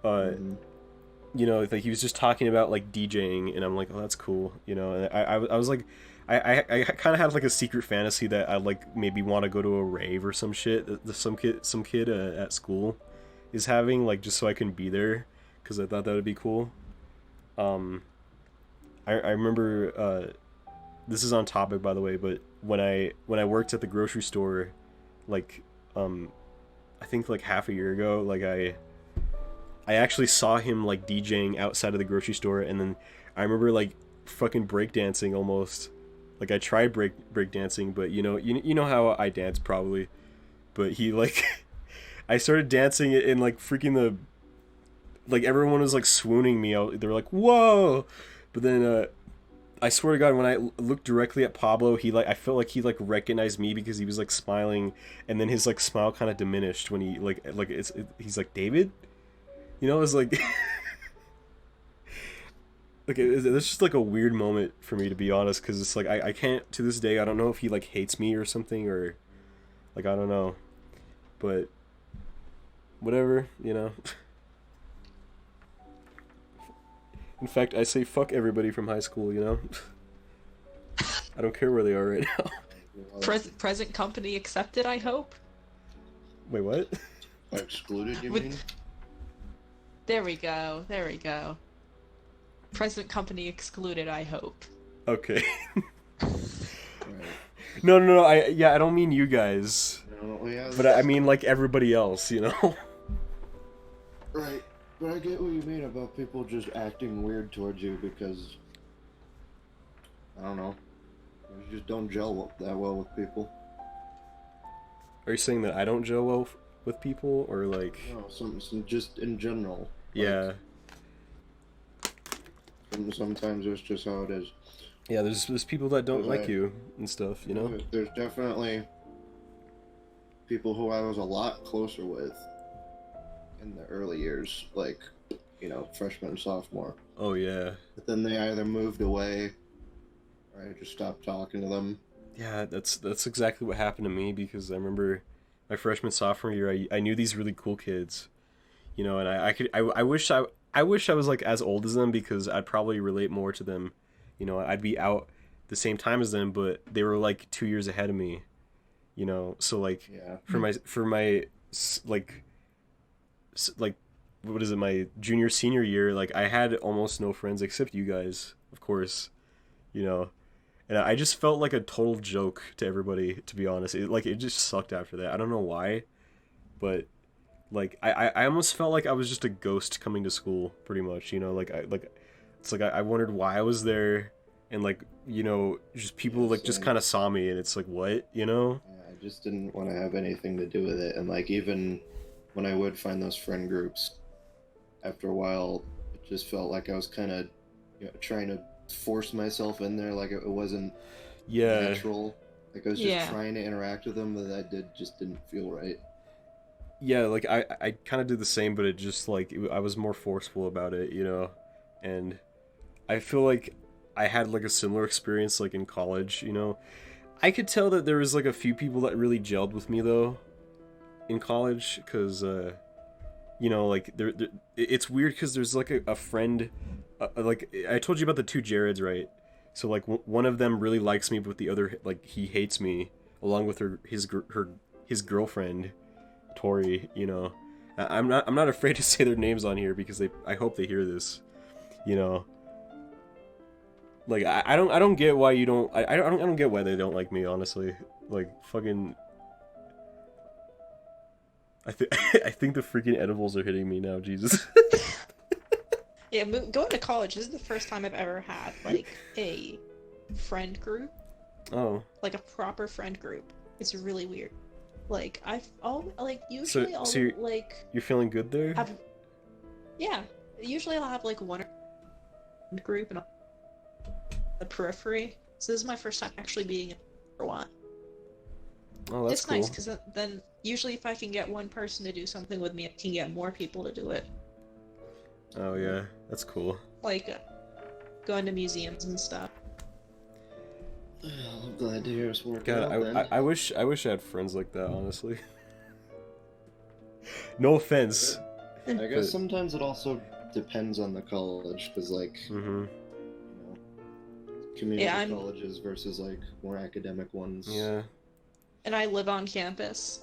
you know, like he was just talking about like DJing, and I'm like, oh, that's cool, you know. And I was like, I kind of had like a secret fantasy that I'd like maybe want to go to a rave or some shit that some kid at school is having, like just so I can be there, because I thought that would be cool. I remember this is on topic, by the way, but when I worked at the grocery store, like I think like half a year ago, like I actually saw him like DJing outside of the grocery store, and then I remember like fucking breakdancing almost. Like I tried breakdancing, but you know how I dance probably. But he like I started dancing and like freaking like everyone was like swooning me. They were like, "Whoa!" But then I swear to God, when I looked directly at Pablo, I felt like he like recognized me because he was like smiling, and then his like smile kind of diminished when he he's like, David, you know, it's like like it's just like a weird moment for me, to be honest, because it's like I can't, to this day, I don't know if he like hates me or something, or like I don't know, but whatever, you know. In fact, I say fuck everybody from high school, you know? I don't care where they are right now. Present company accepted, I hope? Wait, what? Excluded, you mean? There we go. Present company excluded, I hope. Okay. Right. No, I don't mean you guys. No, yeah, but I mean like everybody else, you know? Right. But I get what you mean about people just acting weird towards you because, I don't know, you just don't gel that well with people. Are you saying that I don't gel well with people, or like... No, some just in general. Yeah. Like, sometimes it's just how it is. Yeah, there's people that don't like you and stuff, you know? There's definitely people who I was a lot closer with in the early years, like, you know, freshman and sophomore. Oh yeah. But then they either moved away or I just stopped talking to them. Yeah, that's exactly what happened to me, because I remember my freshman sophomore year, I knew these really cool kids, you know, and I wish I was like as old as them, because I'd probably relate more to them, you know. I'd be out the same time as them, but they were like 2 years ahead of me, you know. So like, yeah. for my like what is it, my junior senior year, like I had almost no friends except you guys, of course, you know. And I just felt like a total joke to everybody, to be honest. It just sucked after that. I don't know why, but like I almost felt like I was just a ghost coming to school, pretty much, you know. Like I wondered why I was there, and like, you know, just people like just kind of saw me, and it's like, what, you know? Yeah, I just didn't want to have anything to do with it. And like, even when I would find those friend groups, after a while, it just felt like I was kind of, you know, trying to force myself in there, like it wasn't natural. Like I was just trying to interact with them, but that just didn't feel right. Yeah, like I kind of did the same, but it just like I was more forceful about it, you know. And I feel like I had like a similar experience like in college, you know. I could tell that there was like a few people that really gelled with me though in college, because you know, like it's weird because there's like a friend, like I told you about the two Jareds, right? So like one of them really likes me, but the other, like, he hates me, along with his girlfriend, Tori. You know, I'm not afraid to say their names on here because I hope they hear this. You know, like I don't get why you don't I don't get why they don't like me, honestly. Like fucking. I think the freaking edibles are hitting me now, Jesus. Yeah, going to college, this is the first time I've ever had, like, a friend group. Oh. Like, a proper friend group. It's really weird. Like, usually I'll, like... You're feeling good there? Yeah. Usually I'll have, like, one group and the periphery. So this is my first time actually being in for one. Oh, that's it's cool. nice, because then usually if I can get one person to do something with me, I can get more people to do it. Oh, yeah. That's cool. Like, going to museums and stuff. I'm glad to hear us working out, God, then. I wish I had friends like that, honestly. No offense. I guess sometimes it also depends on the college, because, like, Mm-hmm. you know, community colleges versus, like, more academic ones. Yeah. And I live on campus.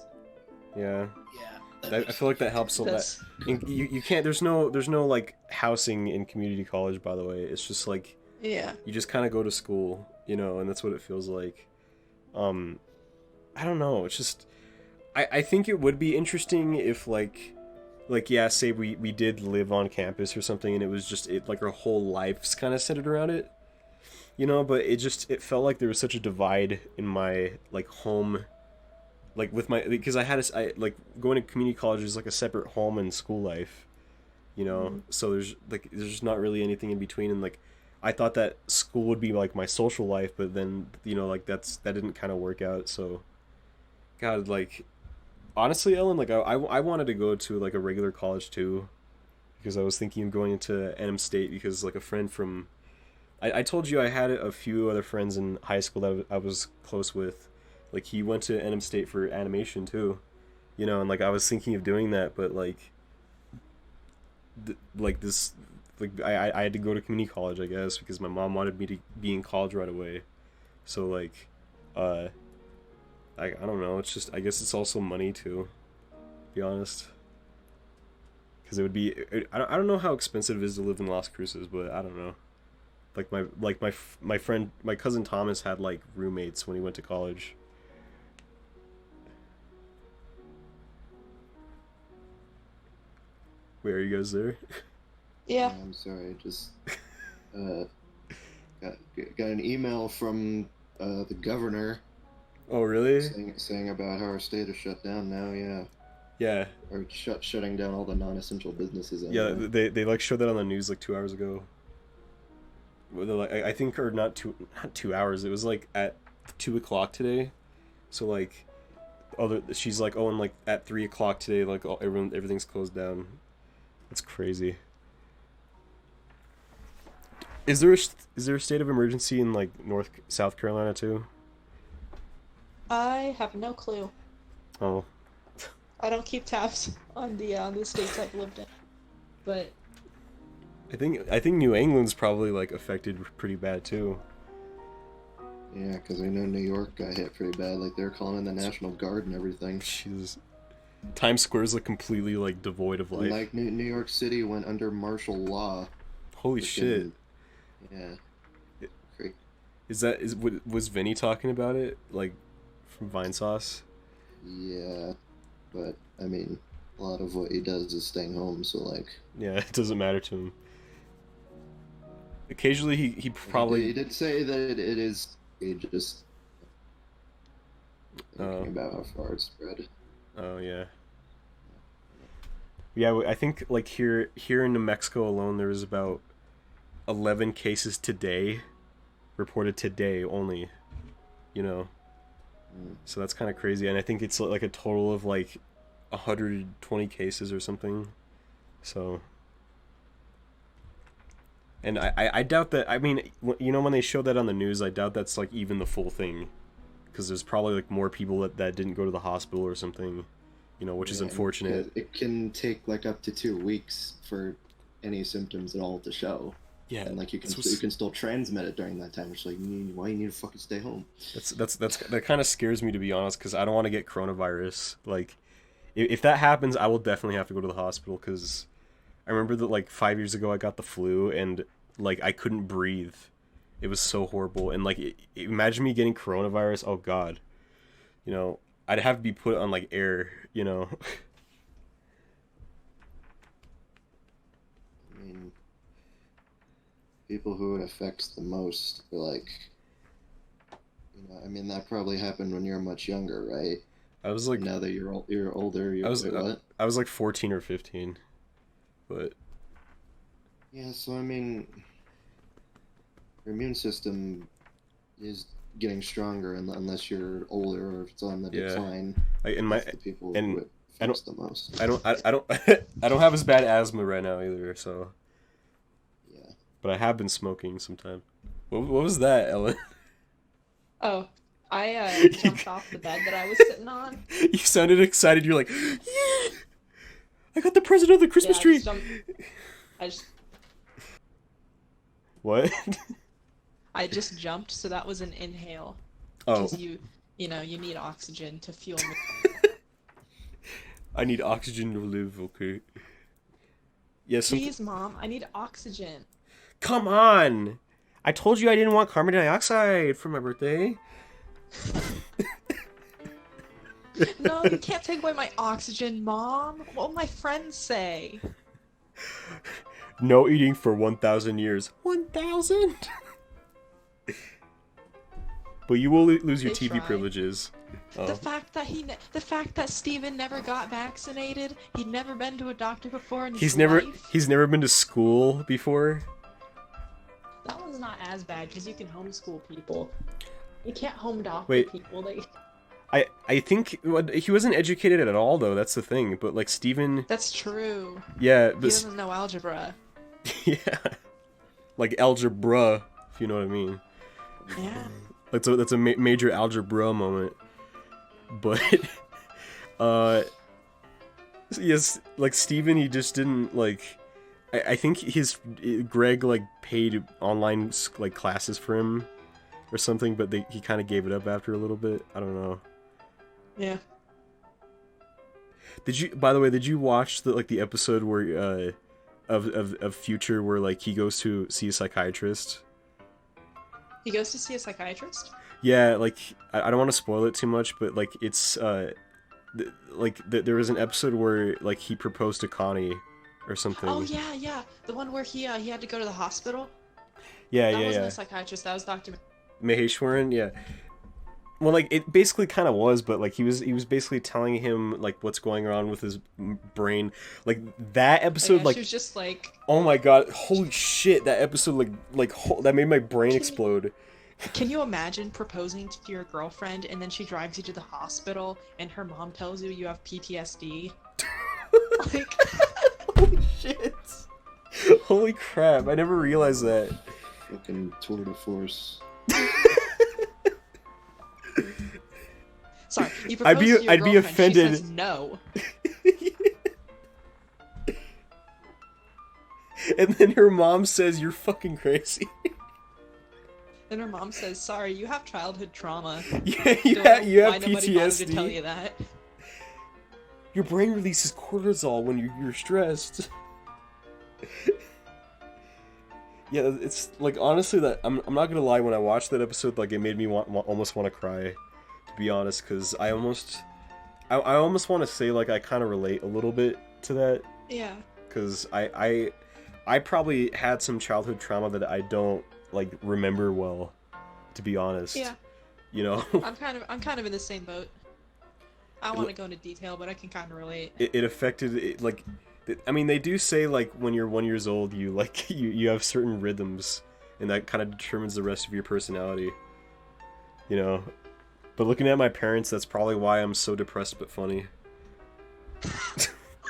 Yeah. Yeah. I feel like that helps a lot. You can't. There's no like housing in community college. By the way, it's just like Yeah. you just kind of go to school, you know, and that's what it feels like. I don't know. It's just I think it would be interesting if like yeah, say we did live on campus or something, and it was just like our whole lives kind of centered around it, you know. But it felt like there was such a divide in my like home. Like with my, because I like going to community college is like a separate home and school life, you know. Mm-hmm. So there's just not really anything in between, and like I thought that school would be like my social life, but then, you know, like that didn't kind of work out. So, God, like honestly, Ellen, like I wanted to go to like a regular college too, because I was thinking of going into NM State because like a friend from, I told you I had a few other friends in high school that I was close with. Like, he went to NM State for animation, too. You know, and, like, I was thinking of doing that, but, like... I had to go to community college, I guess, because my mom wanted me to be in college right away. So, like, I don't know, it's just... I guess it's also money, too. To be honest. Because it would be... I don't know how expensive it is to live in Las Cruces, but I don't know. Like, my friend... My cousin Thomas had, like, roommates when he went to college. Wait, are you guys there? Yeah. I'm sorry, just got an email from the governor. Oh, really? Saying about how our state is shut down now. Yeah. Yeah. Or shutting down all the non-essential businesses. Yeah, they like showed that on the news like 2 hours ago. Well, they're like, I think, or not 2 hours. It was like at 2 o'clock today. So like, she's like, oh, and like at 3 o'clock today, like everything's closed down. That's crazy. Is there a state of emergency in like South Carolina too? I have no clue. Oh. I don't keep tabs on the states I've lived in, but I think New England's probably like affected pretty bad too. Yeah, because I know New York got hit pretty bad. Like they're calling in the National Guard and everything. Jesus. Times Square's like completely like devoid of life. Like New York City went under martial law. Holy shit. Yeah. Great. Was Vinny talking about it, like from Vine Sauce? Yeah, but I mean, a lot of what he does is staying home, so like. Yeah, it doesn't matter to him. Occasionally, he probably. He did say that it is ageist. Thinking about how far it's spread. Oh yeah. Yeah, I think like here in New Mexico alone, there was about 11 cases today, reported today only. You know. So that's kind of crazy, and I think it's like a total of like 120 cases or something. So. And I doubt that. I mean, you know, when they show that on the news, I doubt that's like even the full thing, because there's probably like more people that didn't go to the hospital or something, you know, which is Yeah, unfortunate. it can take like up to 2 weeks for any symptoms at all to show. Yeah, And like you that's can still transmit it during that time. It's like, why you need to fucking stay home? that kind of scares me, to be honest, because I don't want to get coronavirus. Like, if that happens, I will definitely have to go to the hospital, because I remember that like 5 years ago I got the flu and like I couldn't breathe. It was so horrible, and like imagine me getting coronavirus. Oh God, you know, I'd have to be put on like air. You know. I mean, people who it affects the most are like, I mean, that probably happened when you were much younger, right? I was like, now that you're older, I was what? I was like 14 or 15, but Yeah, so I mean, your immune system is getting stronger unless you're older or if it's on the decline. That's the people who it affects the most. I don't I don't have as bad asthma right now either, so. Yeah. But I have been smoking sometime. What was that, Ellen? Oh, I jumped off the bed that I was sitting on. You sounded excited. You're like, yeah, I got the present of the Christmas tree. I just What? I just jumped, so that was an inhale. Oh. Because you need oxygen to fuel me. I need oxygen to live, okay. Yes. Jeez, Mom, I need oxygen. Come on! I told you I didn't want carbon dioxide for my birthday. No, you can't take away my oxygen, Mom. What will my friends say? No eating for 1,000 years. 1,000? But you will lose your TV privileges. Oh. The fact that Steven never got vaccinated, he'd never been to a doctor before in his life. He's never been to school before. That one's not as bad because you can homeschool people. You can't home doctor people. I think he wasn't educated at all, though. That's the thing. But like Steven. That's true. Yeah, but he doesn't know algebra. Yeah, like algebra, if you know what I mean. Yeah. That's a major algebra moment. But yes, like Steven, he just didn't like. I think Greg like paid online like classes for him or something, but he kind of gave it up after a little bit. I don't know. Yeah. By the way, did you watch the episode where of Future where like he goes to see a psychiatrist? He goes to see a psychiatrist? Yeah, like I don't want to spoil it too much, but like it's there was an episode where like he proposed to Connie or something. Oh yeah, the one where he had to go to the hospital. Yeah, that wasn't a psychiatrist. That was Dr. Maheshwaran. Yeah. Well, like it basically kind of was, but like he was basically telling him like what's going on with his brain. Like that episode, like she was just like, oh my god, holy shit! That episode, that made my brain explode. Can you imagine proposing to your girlfriend and then she drives you to the hospital and her mom tells you have PTSD? Like, holy shit! Holy crap! I never realized that. Fucking tour de force. Sorry, you propose to your I'd be offended. She says no. And then her mom says you're fucking crazy. Then her mom says, "Sorry, you have childhood trauma." Yeah, you have PTSD. Nobody bothered to tell you that. Your brain releases cortisol when you're stressed. Yeah, it's like honestly that I'm not gonna lie. When I watched that episode, like it made me almost want to cry, to be honest, because I almost want to say like I kind of relate a little bit to that. Yeah. Because I probably had some childhood trauma that I don't like remember well, to be honest. Yeah. You know. I'm kind of in the same boat. I want to go into detail, but I can kind of relate. It affected it, like. I mean, they do say like when you're 1 year old, you like you have certain rhythms, and that kind of determines the rest of your personality. You know, but looking at my parents, that's probably why I'm so depressed but funny.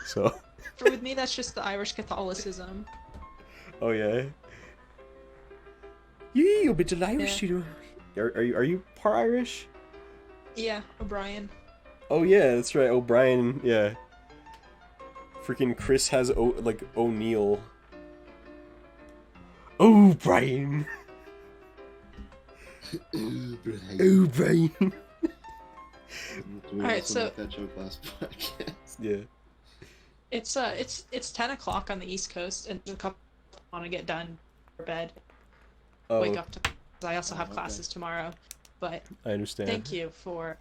So. For with me, that's just the Irish Catholicism. Oh yeah. You a bit Irish, yeah. you. Are you part Irish? Yeah, O'Brien. Oh yeah, that's right. O'Brien, yeah. Freaking Chris has like O'Neill. O'Brien. O'Brien. We Alright, also so- make that joke last podcast. Yeah. It's 10 o'clock on the East Coast, and a couple want to get done for bed. Oh, Wake up to. I also have okay. classes tomorrow, but I understand. thank you for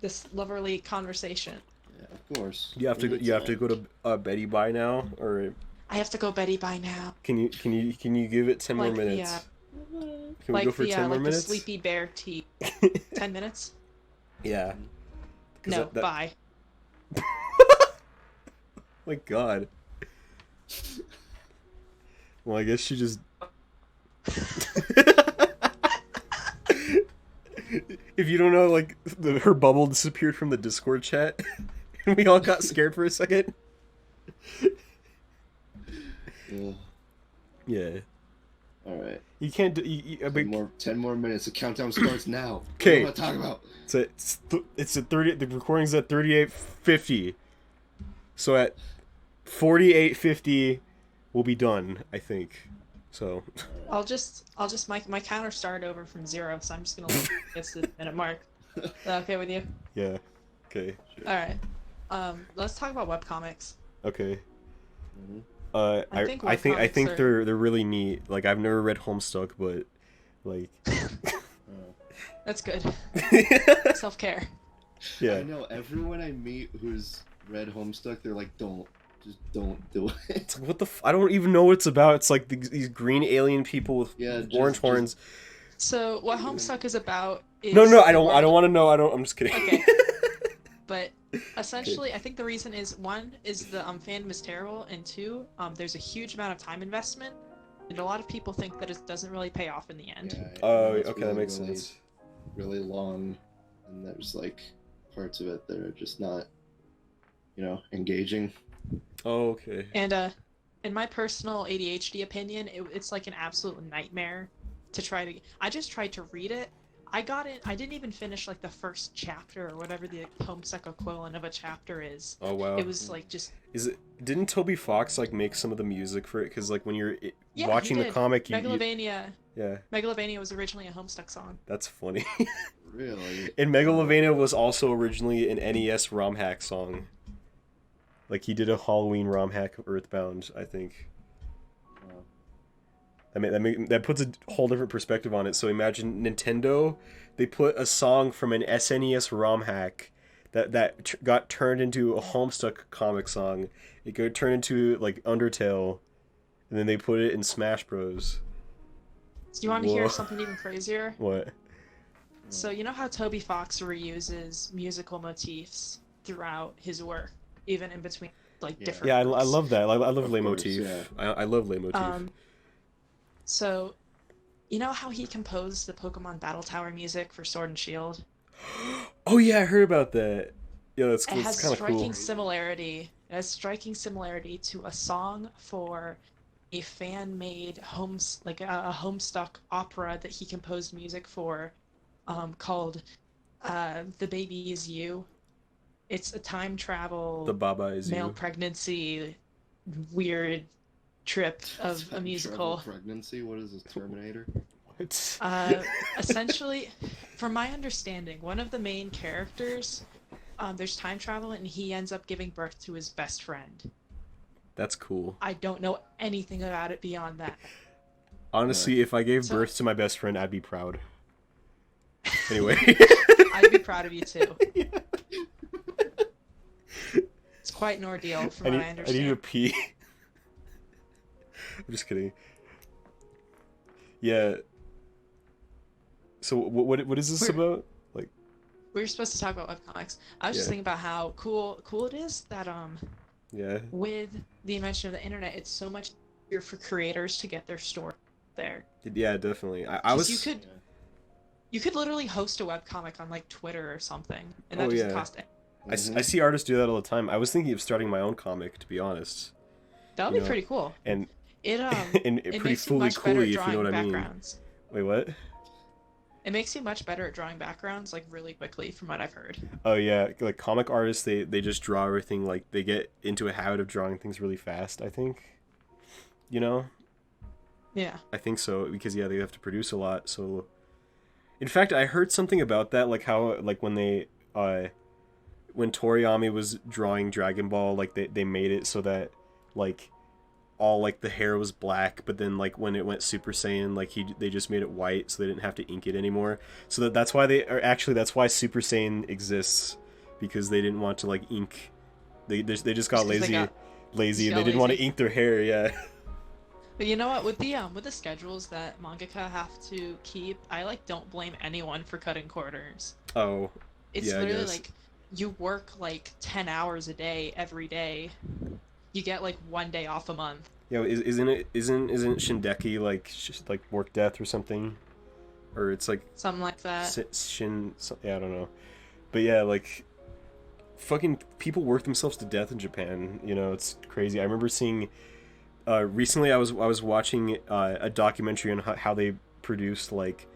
this lovely conversation. Yeah, of course. You have to go to Betty by now, or I have to go Betty by now. can you give it 10 more Like the, minutes? Can we Like go for the 10 more like the minutes? Sleepy Bear tea. 10 minutes? Yeah. 'Cause No, that- bye. My God. Well, I guess she just. If you don't know, like, her bubble disappeared from the Discord chat, and we all got scared for a second. Yeah. Yeah. All right. You can't do. 10 more minutes. The countdown starts now. Okay. What am I talking about? It's at 30. The recording's at 38:50. So at 48:50, we'll be done. I think. So. I'll just my counter started over from 0, so I'm just gonna let it's the minute mark. Is that okay with you? Yeah. Okay. Alright. Let's talk about webcomics. Okay. Mhm. I think think webcomics they're really neat. Like I've never read Homestuck, but like. That's good. Self-care. Yeah. I know everyone I meet who's read Homestuck, they're like, just don't do it. It's like, what the I don't even know what it's about. It's like these green alien people with orange horns. So what Homestuck is about is No, the I don't world- want to know. I'm just kidding. Okay. But essentially, I think the reason is, 1 is the fandom is terrible, and 2, there's a huge amount of time investment, and a lot of people think that it doesn't really pay off in the end. Yeah, Oh, it's okay, that makes sense. Really long, and there's like parts of it that are just not, engaging. Oh, okay. And in my personal ADHD opinion, it's like an absolute nightmare to try to. I just tried to read it. I didn't even finish like the first chapter or whatever the Homestuck equivalent of a chapter is. Oh wow. It was like just. Didn't Toby Fox like make some of the music for it? Because like when you're Yeah, watching he the did. comic, you Yeah, Megalovania was originally a Homestuck song. that's funny. Really? And Megalovania was also originally an NES ROM hack song. Like he did a Halloween ROM hack of Earthbound, I think. That puts a whole different perspective on it. So imagine Nintendo, they put a song from an SNES ROM hack that got turned into a Homestuck comic song. It got turned into like Undertale, and then they put it in Smash Bros. Do you want to hear Whoa. something even crazier? What? So you know how Toby Fox reuses musical motifs throughout his work, even in between like Yeah. different. Yeah, I books? love that. I love Of leitmotif. course, I love leitmotif. So, you know how he composed the Pokemon Battle Tower music for Sword and Shield? Oh yeah, I heard about that. Yeah, that's It has kind of striking cool. similarity. It has striking similarity to a song for a fan-made a Homestuck opera that he composed music for, called "The Baby Is You." It's a time travel, The Baba is male you. pregnancy, weird trip of a Time musical. travel Pregnancy? What is this, Terminator? What? Essentially, from my understanding, one of the main characters, there's time travel, and he ends up giving birth to his best friend. That's cool. I don't know anything about it beyond that. Honestly, if I gave So- birth to my best friend, I'd be proud. Anyway. I'd be proud of you too. It's quite an ordeal, from what I I understand. need to pee. I'm just kidding. Yeah. So what is this about? Like, We were supposed to talk about webcomics. I was just Yeah. thinking about how cool it is that yeah. with the invention of the internet, it's so much easier for creators to get their story there. Yeah, definitely. I 'Cause was. you could literally host a webcomic on like Twitter or something, and that Oh, doesn't yeah. cost I see artists do that all the time. I was thinking of starting my own comic, to be honest, That would You be know, pretty cool. and It and it pretty makes you fully much better coolly, if you know drawing what I mean. backgrounds. Wait, what? It makes you much better at drawing backgrounds, like, really quickly, from what I've heard. Oh yeah, like comic artists, they just draw everything, like they get into a habit of drawing things really fast, I think. You know? Yeah. I think so because yeah, they have to produce a lot. So in fact, I heard something about that, like how like when Toriyama was drawing Dragon Ball, like they made it so that like all like the hair was black, but then like when it went Super Saiyan, like they just made it white so they didn't have to ink it anymore. So that's why that's why Super Saiyan exists, because they didn't want to like ink. They just got Just 'cause they lazy, got and they didn't want to lazy. ink their hair. Yeah. But you know what? With the schedules that mangaka have to keep, I like don't blame anyone for cutting corners. Oh. It's Yeah, I literally guess. like you work like 10 hours a day every day. You get like 1 day off a month. Yeah, isn't Shindeki like like work death or something, or it's like Something like that. yeah, I don't know, but yeah, like fucking people work themselves to death in Japan. You know, it's crazy. I remember seeing recently. I was watching a documentary on how they produced like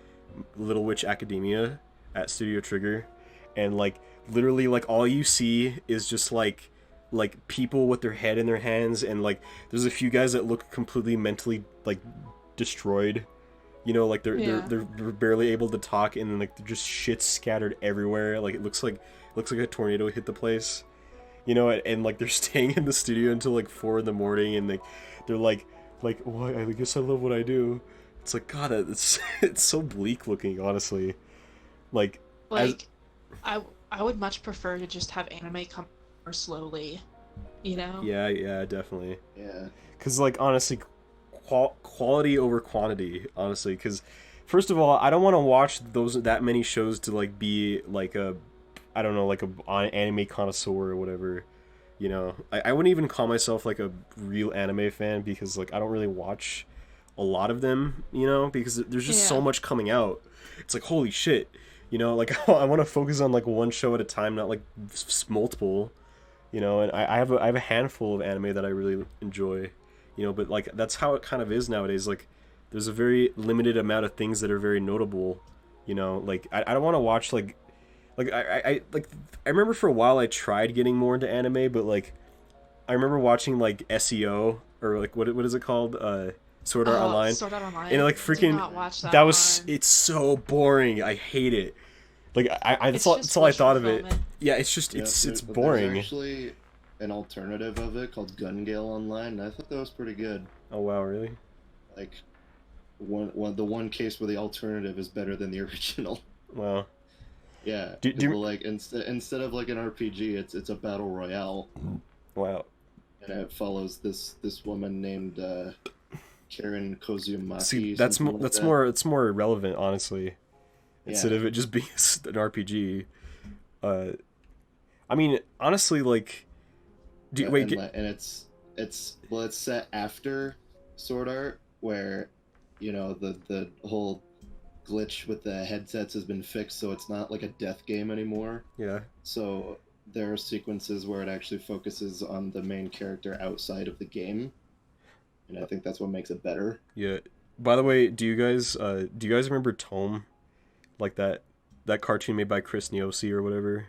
Little Witch Academia at Studio Trigger, and like literally like all you see is just like people with their head in their hands, and like there's a few guys that look completely mentally like destroyed, you know, like Yeah. they're barely able to talk, and then like they're just shit scattered everywhere, like it looks like a tornado hit the place, you know, and like they're staying in the studio until like 4 in the morning, and like they're like oh, I guess I love what I do. It's like god, it's it's so bleak looking, honestly, like as Like I would much prefer to just have anime come more slowly, you know? yeah, definitely. Yeah. Because, like, honestly, quality over quantity, honestly. Because, first of all, I don't want to watch that many shows to, like, be, like, I don't know, like, an anime connoisseur or whatever. You know? I wouldn't even call myself, like, a real anime fan because, like, I don't really watch a lot of them, you know? Because there's just so Yeah. much coming out. It's like, holy shit. You know? Like, I want to focus on, like, one show at a time, not, like, multiple. You know, and I have a handful of anime that I really enjoy, you know, but like that's how it kind of is nowadays. Like there's a very limited amount of things that are very notable, you know, like I don't want to watch like I remember for a while I tried getting more into anime, but like I remember watching like SEO, or like what is it called, Sword Art Online, Sword Art Online. and like Do freaking not watch that that was one. it's so boring. I hate it. Like It's that's just all I wish thought of it. fulfillment. Yeah, it's just Yeah, it's but there's boring. actually an alternative of it called Gun Gale Online, and I thought that was pretty good. Oh wow, really? Like the one case where the alternative is better than the original. Wow. Yeah, Do 'cause you- like instead of like an RPG, it's a battle royale, Wow. and it follows this woman named Karen Kozumaki. See, something like that. it's more relevant, honestly. Instead Yeah. of it just being an RPG. I mean, honestly, like, wait, And it's well, it's set after Sword Art, where you know the whole glitch with the headsets has been fixed, so it's not like a death game anymore. yeah, So there are sequences where it actually focuses on the main character outside of the game, and I think that's what makes it better. yeah. By the way, do you guys remember Tome, like that cartoon made by Chris Niosi or whatever?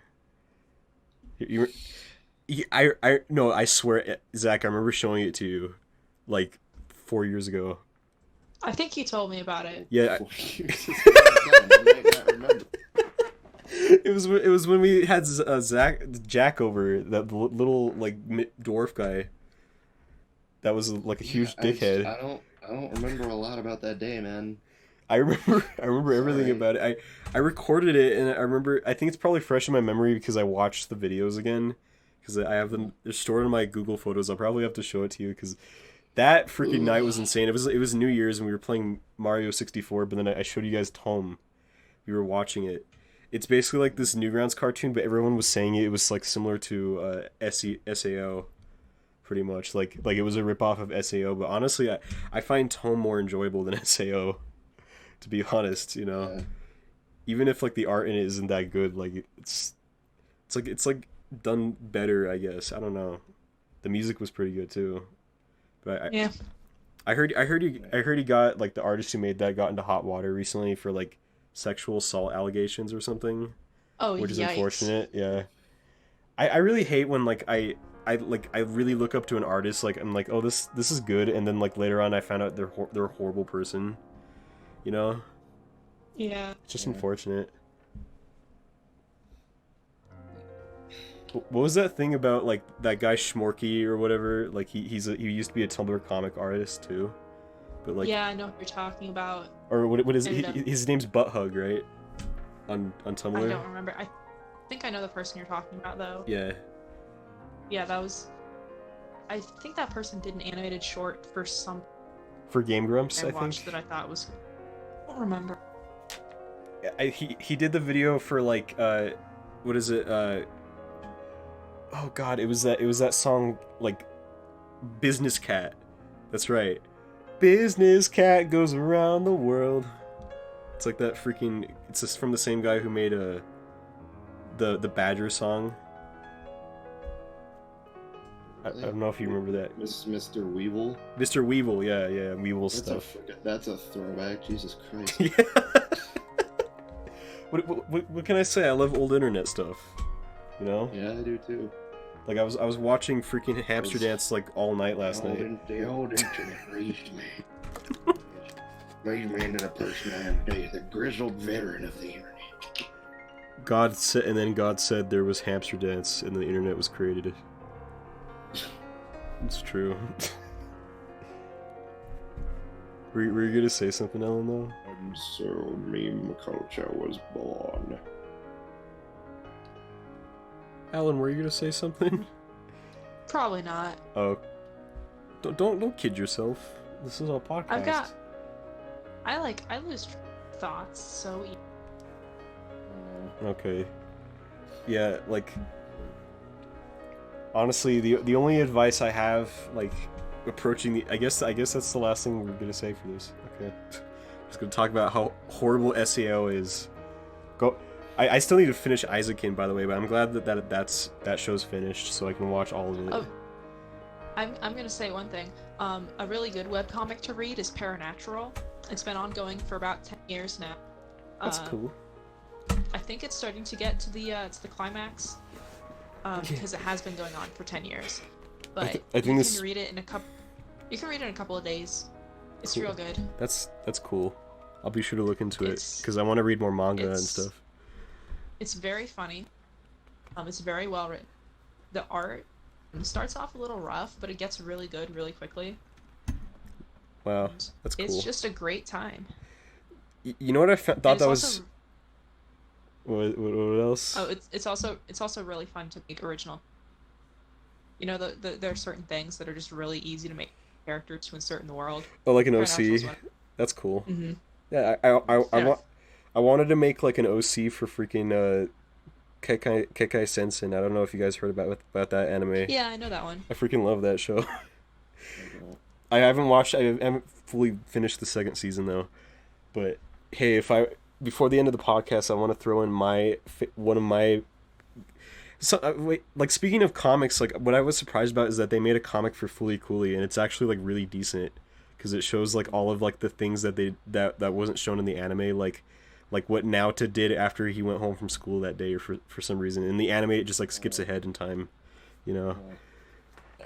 I no, I swear, Zach, I remember showing it to you, like 4 years ago. I think you told me about it. Yeah, 4 years is a long time, I might not remember. it was when we had Jack over, that little like dwarf guy. That was like a huge dickhead. I don't remember a lot about that day, man. I remember everything Sorry. about it. I recorded it, and I think it's probably fresh in my memory because I watched the videos again, because I have them, they're stored in my Google Photos. I'll probably have to show it to you because that freaking night was insane. It was New Year's and we were playing Mario 64, but then I showed you guys Tome. We were watching it. It's basically like this Newgrounds cartoon, but everyone was saying it was like similar to SAO, pretty much. Like it was a ripoff of SAO, but honestly, I find Tome more enjoyable than SAO, to be honest, you know. Yeah. Even if like the art in it isn't that good, like it's like done better, I guess. I don't know. The music was pretty good too. But Yeah. I heard he got like the artist who made that got into hot water recently for like sexual assault allegations or something, Oh, which is yikes. unfortunate. Yeah, I really hate when like I really look up to an artist, like I'm like, oh, this is good, and then like later on I found out they're a horrible person, you know. Yeah. It's just Yeah. unfortunate. What was that thing about like that guy Schmorky or whatever? Like he used to be a Tumblr comic artist too, but like Yeah, I know what you're talking about. or what is Ended up- his name's Butthug, right? On Tumblr. I don't remember. I think I know the person you're talking about though. Yeah. Yeah, that was. I think that person did an animated short for some For Game Grumps, I I watched think. that I thought was. I don't remember. He did the video for like what is it oh god, it was that song like Business Cat. That's right. Business Cat goes around the world. It's like that freaking it's just from the same guy who made the Badger song. I don't know if you remember that. Mr. Weevil. Mr. Weevil, yeah, Weevil stuff. That's a throwback. Jesus Christ. Yeah. What can I say? I love old internet stuff. You know? Yeah, I do too. Like I was watching freaking Hamster Dance like all night last night. The old internet raised me. Raised me into the person I am today, the grizzled veteran of the internet. God said there was Hamster Dance and the internet was created. It's true. were you gonna say something, Ellen, though? And so meme culture was born. Alan, were you gonna say something? Probably not. Oh, don't kid yourself. This is a podcast. I lose thoughts so easily. Okay. Yeah, like honestly, the only advice I have, like approaching the, I guess that's the last thing we're gonna say for this. Okay. Just gonna talk about how horrible SEO is. Go. I still need to finish Isaacin, by the way, but I'm glad that show's finished, so I can watch all of it. Oh, I'm gonna say one thing. A really good webcomic to read is Paranatural. It's been ongoing for about 10 years now. That's cool. I think it's starting to get to the climax, because it has been going on for 10 years. But I think you this- can read it in a couple. You can read it in a couple of days. It's Cool. real good. That's cool. I'll be sure to look into it It's- because I want to read more manga and it's- stuff. It's very funny. It's very well written. The art starts off a little rough, but it gets really good really quickly. Wow, And that's cool. It's just a great time. You know what I thought And it's that was. also- What else? Oh, it's also really fun to make original. You know, there are certain things that are just really easy to make characters to insert in the world. Oh, like an Supernatural's OC. one. That's cool. Mm-hmm. Yeah, I wanted to make like an OC for freaking Kekai Sensen. I don't know if you guys heard about that anime. Yeah, I know that one. I freaking love that show. I haven't fully finished the second season though. But hey, before the end of the podcast, I want to throw in one of my. So wait, like speaking of comics, like what I was surprised about is that they made a comic for Fooly Cooly, and it's actually like really decent because it shows like all of like the things that that wasn't shown in the anime, like what Naota did after he went home from school that day, or for some reason in the anime it just like skips ahead in time, you know.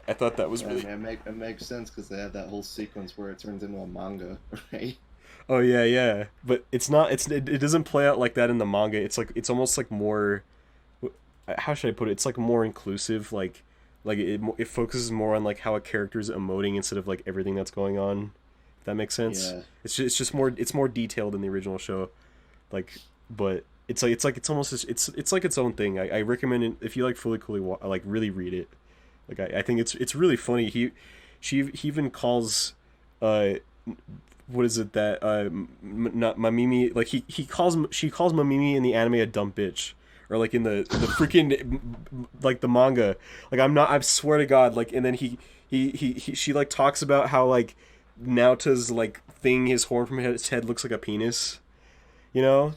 I thought that was really. It makes sense because they have that whole sequence where it turns into a manga, right? Oh yeah, but it's not. It doesn't play out like that in the manga. It's almost like more. How should I put it? It's like more inclusive. Like it focuses more on like how a character's emoting instead of like everything that's going on. If that makes sense. Yeah. It's just more. It's more detailed than the original show. Like, but it's like it's almost it's like its own thing. I recommend it if you like Fooly Cooly. Like really read it. Like I think it's really funny. He even calls what is it that not Mamimi, like she calls Mamimi in the anime a dumb bitch, or like in the freaking like the manga, like I swear to God, like, and then she like talks about how like Naota's like thing, his horn from his head looks like a penis, you know,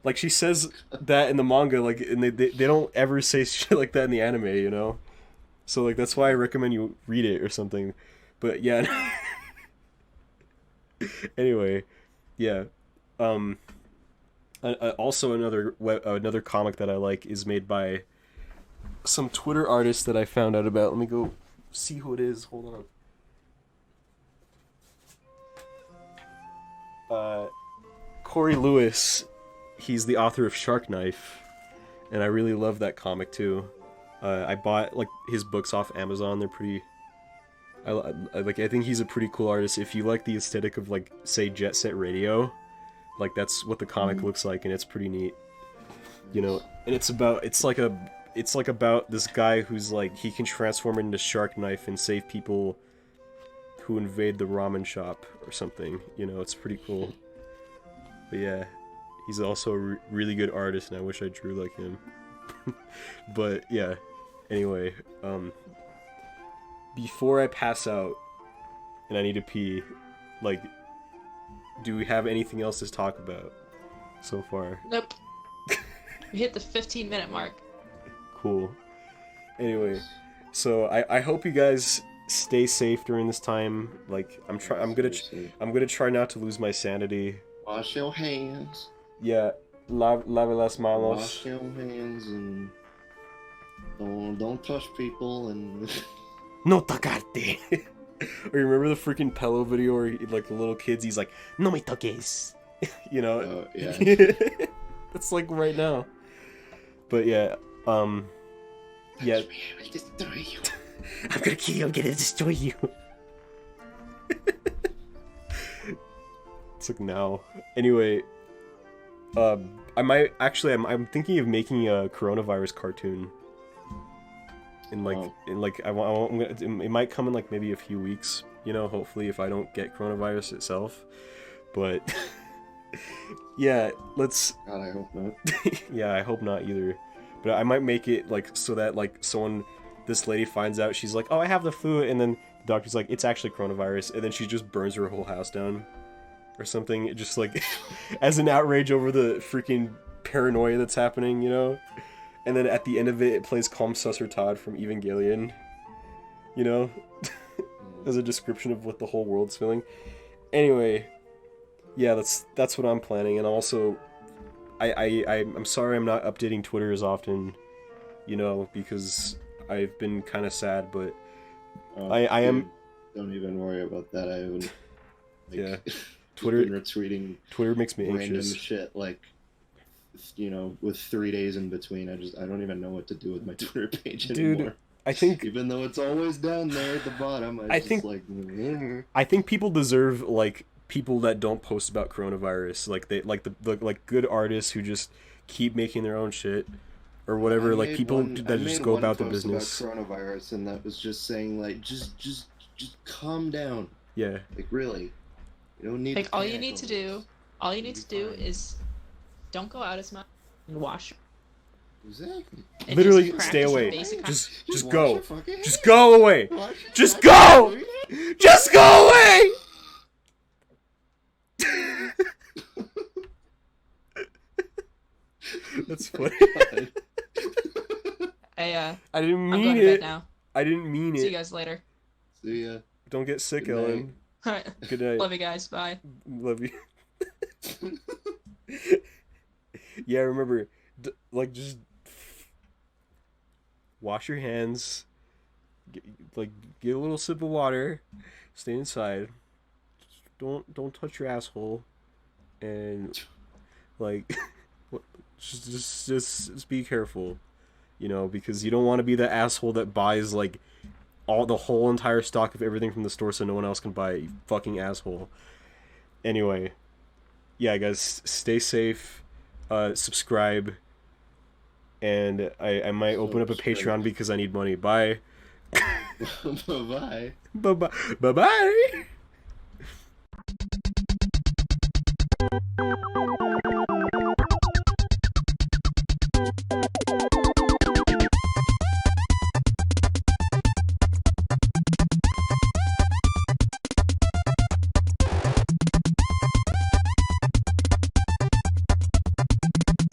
like she says that in the manga, like, and they don't ever say shit like that in the anime, you know. So like that's why I recommend you read it or something. But yeah. Anyway, yeah. Also another comic that I like is made by some Twitter artist that I found out about. Let me go see who it is. Hold on. Corey Lewis. He's the author of Shark Knife, and I really love that comic too. I bought like his books off Amazon. They're pretty. I think he's a pretty cool artist. If you like the aesthetic of like say Jet Set Radio, like that's what the comic looks like, and it's pretty neat. You know, and it's about this guy who's like he can transform into Shark Knife and save people who invade the ramen shop or something. You know, it's pretty cool. But yeah, he's also a really good artist, and I wish I drew like him. But yeah, anyway, before I pass out and I need to pee, like, do we have anything else to talk about so far? Nope. We hit the 15-minute mark. Cool. Anyway, so I hope you guys stay safe during this time. Like, I'm gonna try not to lose my sanity. Wash your hands. Yeah, lave las manos. Wash your hands and don't touch people and. No tocarte. Or you remember the freaking Pello video where like the little kids, he's like, No me toques. you know? Oh, yeah. That's like right now. But yeah, yeah. Touch me, I will destroy you. I'm gonna kill you, I'm gonna destroy you. It's like now. Anyway, I'm thinking of making a coronavirus cartoon. In like, it might come in like maybe a few weeks, you know, hopefully if I don't get coronavirus itself. But yeah, let's. God, I hope not. Yeah, I hope not either. But I might make it like so that like this lady finds out, she's like, oh, I have the flu, and then the doctor's like, it's actually coronavirus, and then she just burns her whole house down or something, just like as an outrage over the freaking paranoia that's happening, you know. And then at the end of it, it plays Calm Susser Todd from Evangelion, you know, as a description of what the whole world's feeling. Anyway, yeah, that's what I'm planning. And also, I'm sorry I'm not updating Twitter as often, you know, because I've been kind of sad, but I am. Don't even worry about that. I haven't. Like, yeah, Twitter been retweeting. Twitter makes me random anxious. Shit like. You know, with 3 days in between, I don't even know what to do with my Twitter page anymore. Dude, I think even though it's always down there at the bottom, I think people deserve like people that don't post about coronavirus, like they like the good artists who just keep making their own shit or whatever, like people that just go about their business. About coronavirus, and that was just saying like just calm down. Yeah. Like really, you don't need. Like all you need to do is. Don't go out as much and wash. Exactly. And literally just stay away. Just Just go. Just go away. Just go. Just go away. That's funny. I didn't I'm mean going to bed it. now. I didn't mean See you it. guys later. See ya. Don't get sick, Good night. Ellen. Alright. Good night. Love you guys. Bye. Love you. Yeah, remember, just wash your hands, get a little sip of water, stay inside, don't touch your asshole, and like just be careful, you know, because you don't want to be the asshole that buys like the whole entire stock of everything from the store so no one else can buy it, you fucking asshole. Anyway, yeah, guys, stay safe. Subscribe, and I might open up a Patreon because I need money. Bye. Bye-bye. Bye-bye. Bye-bye.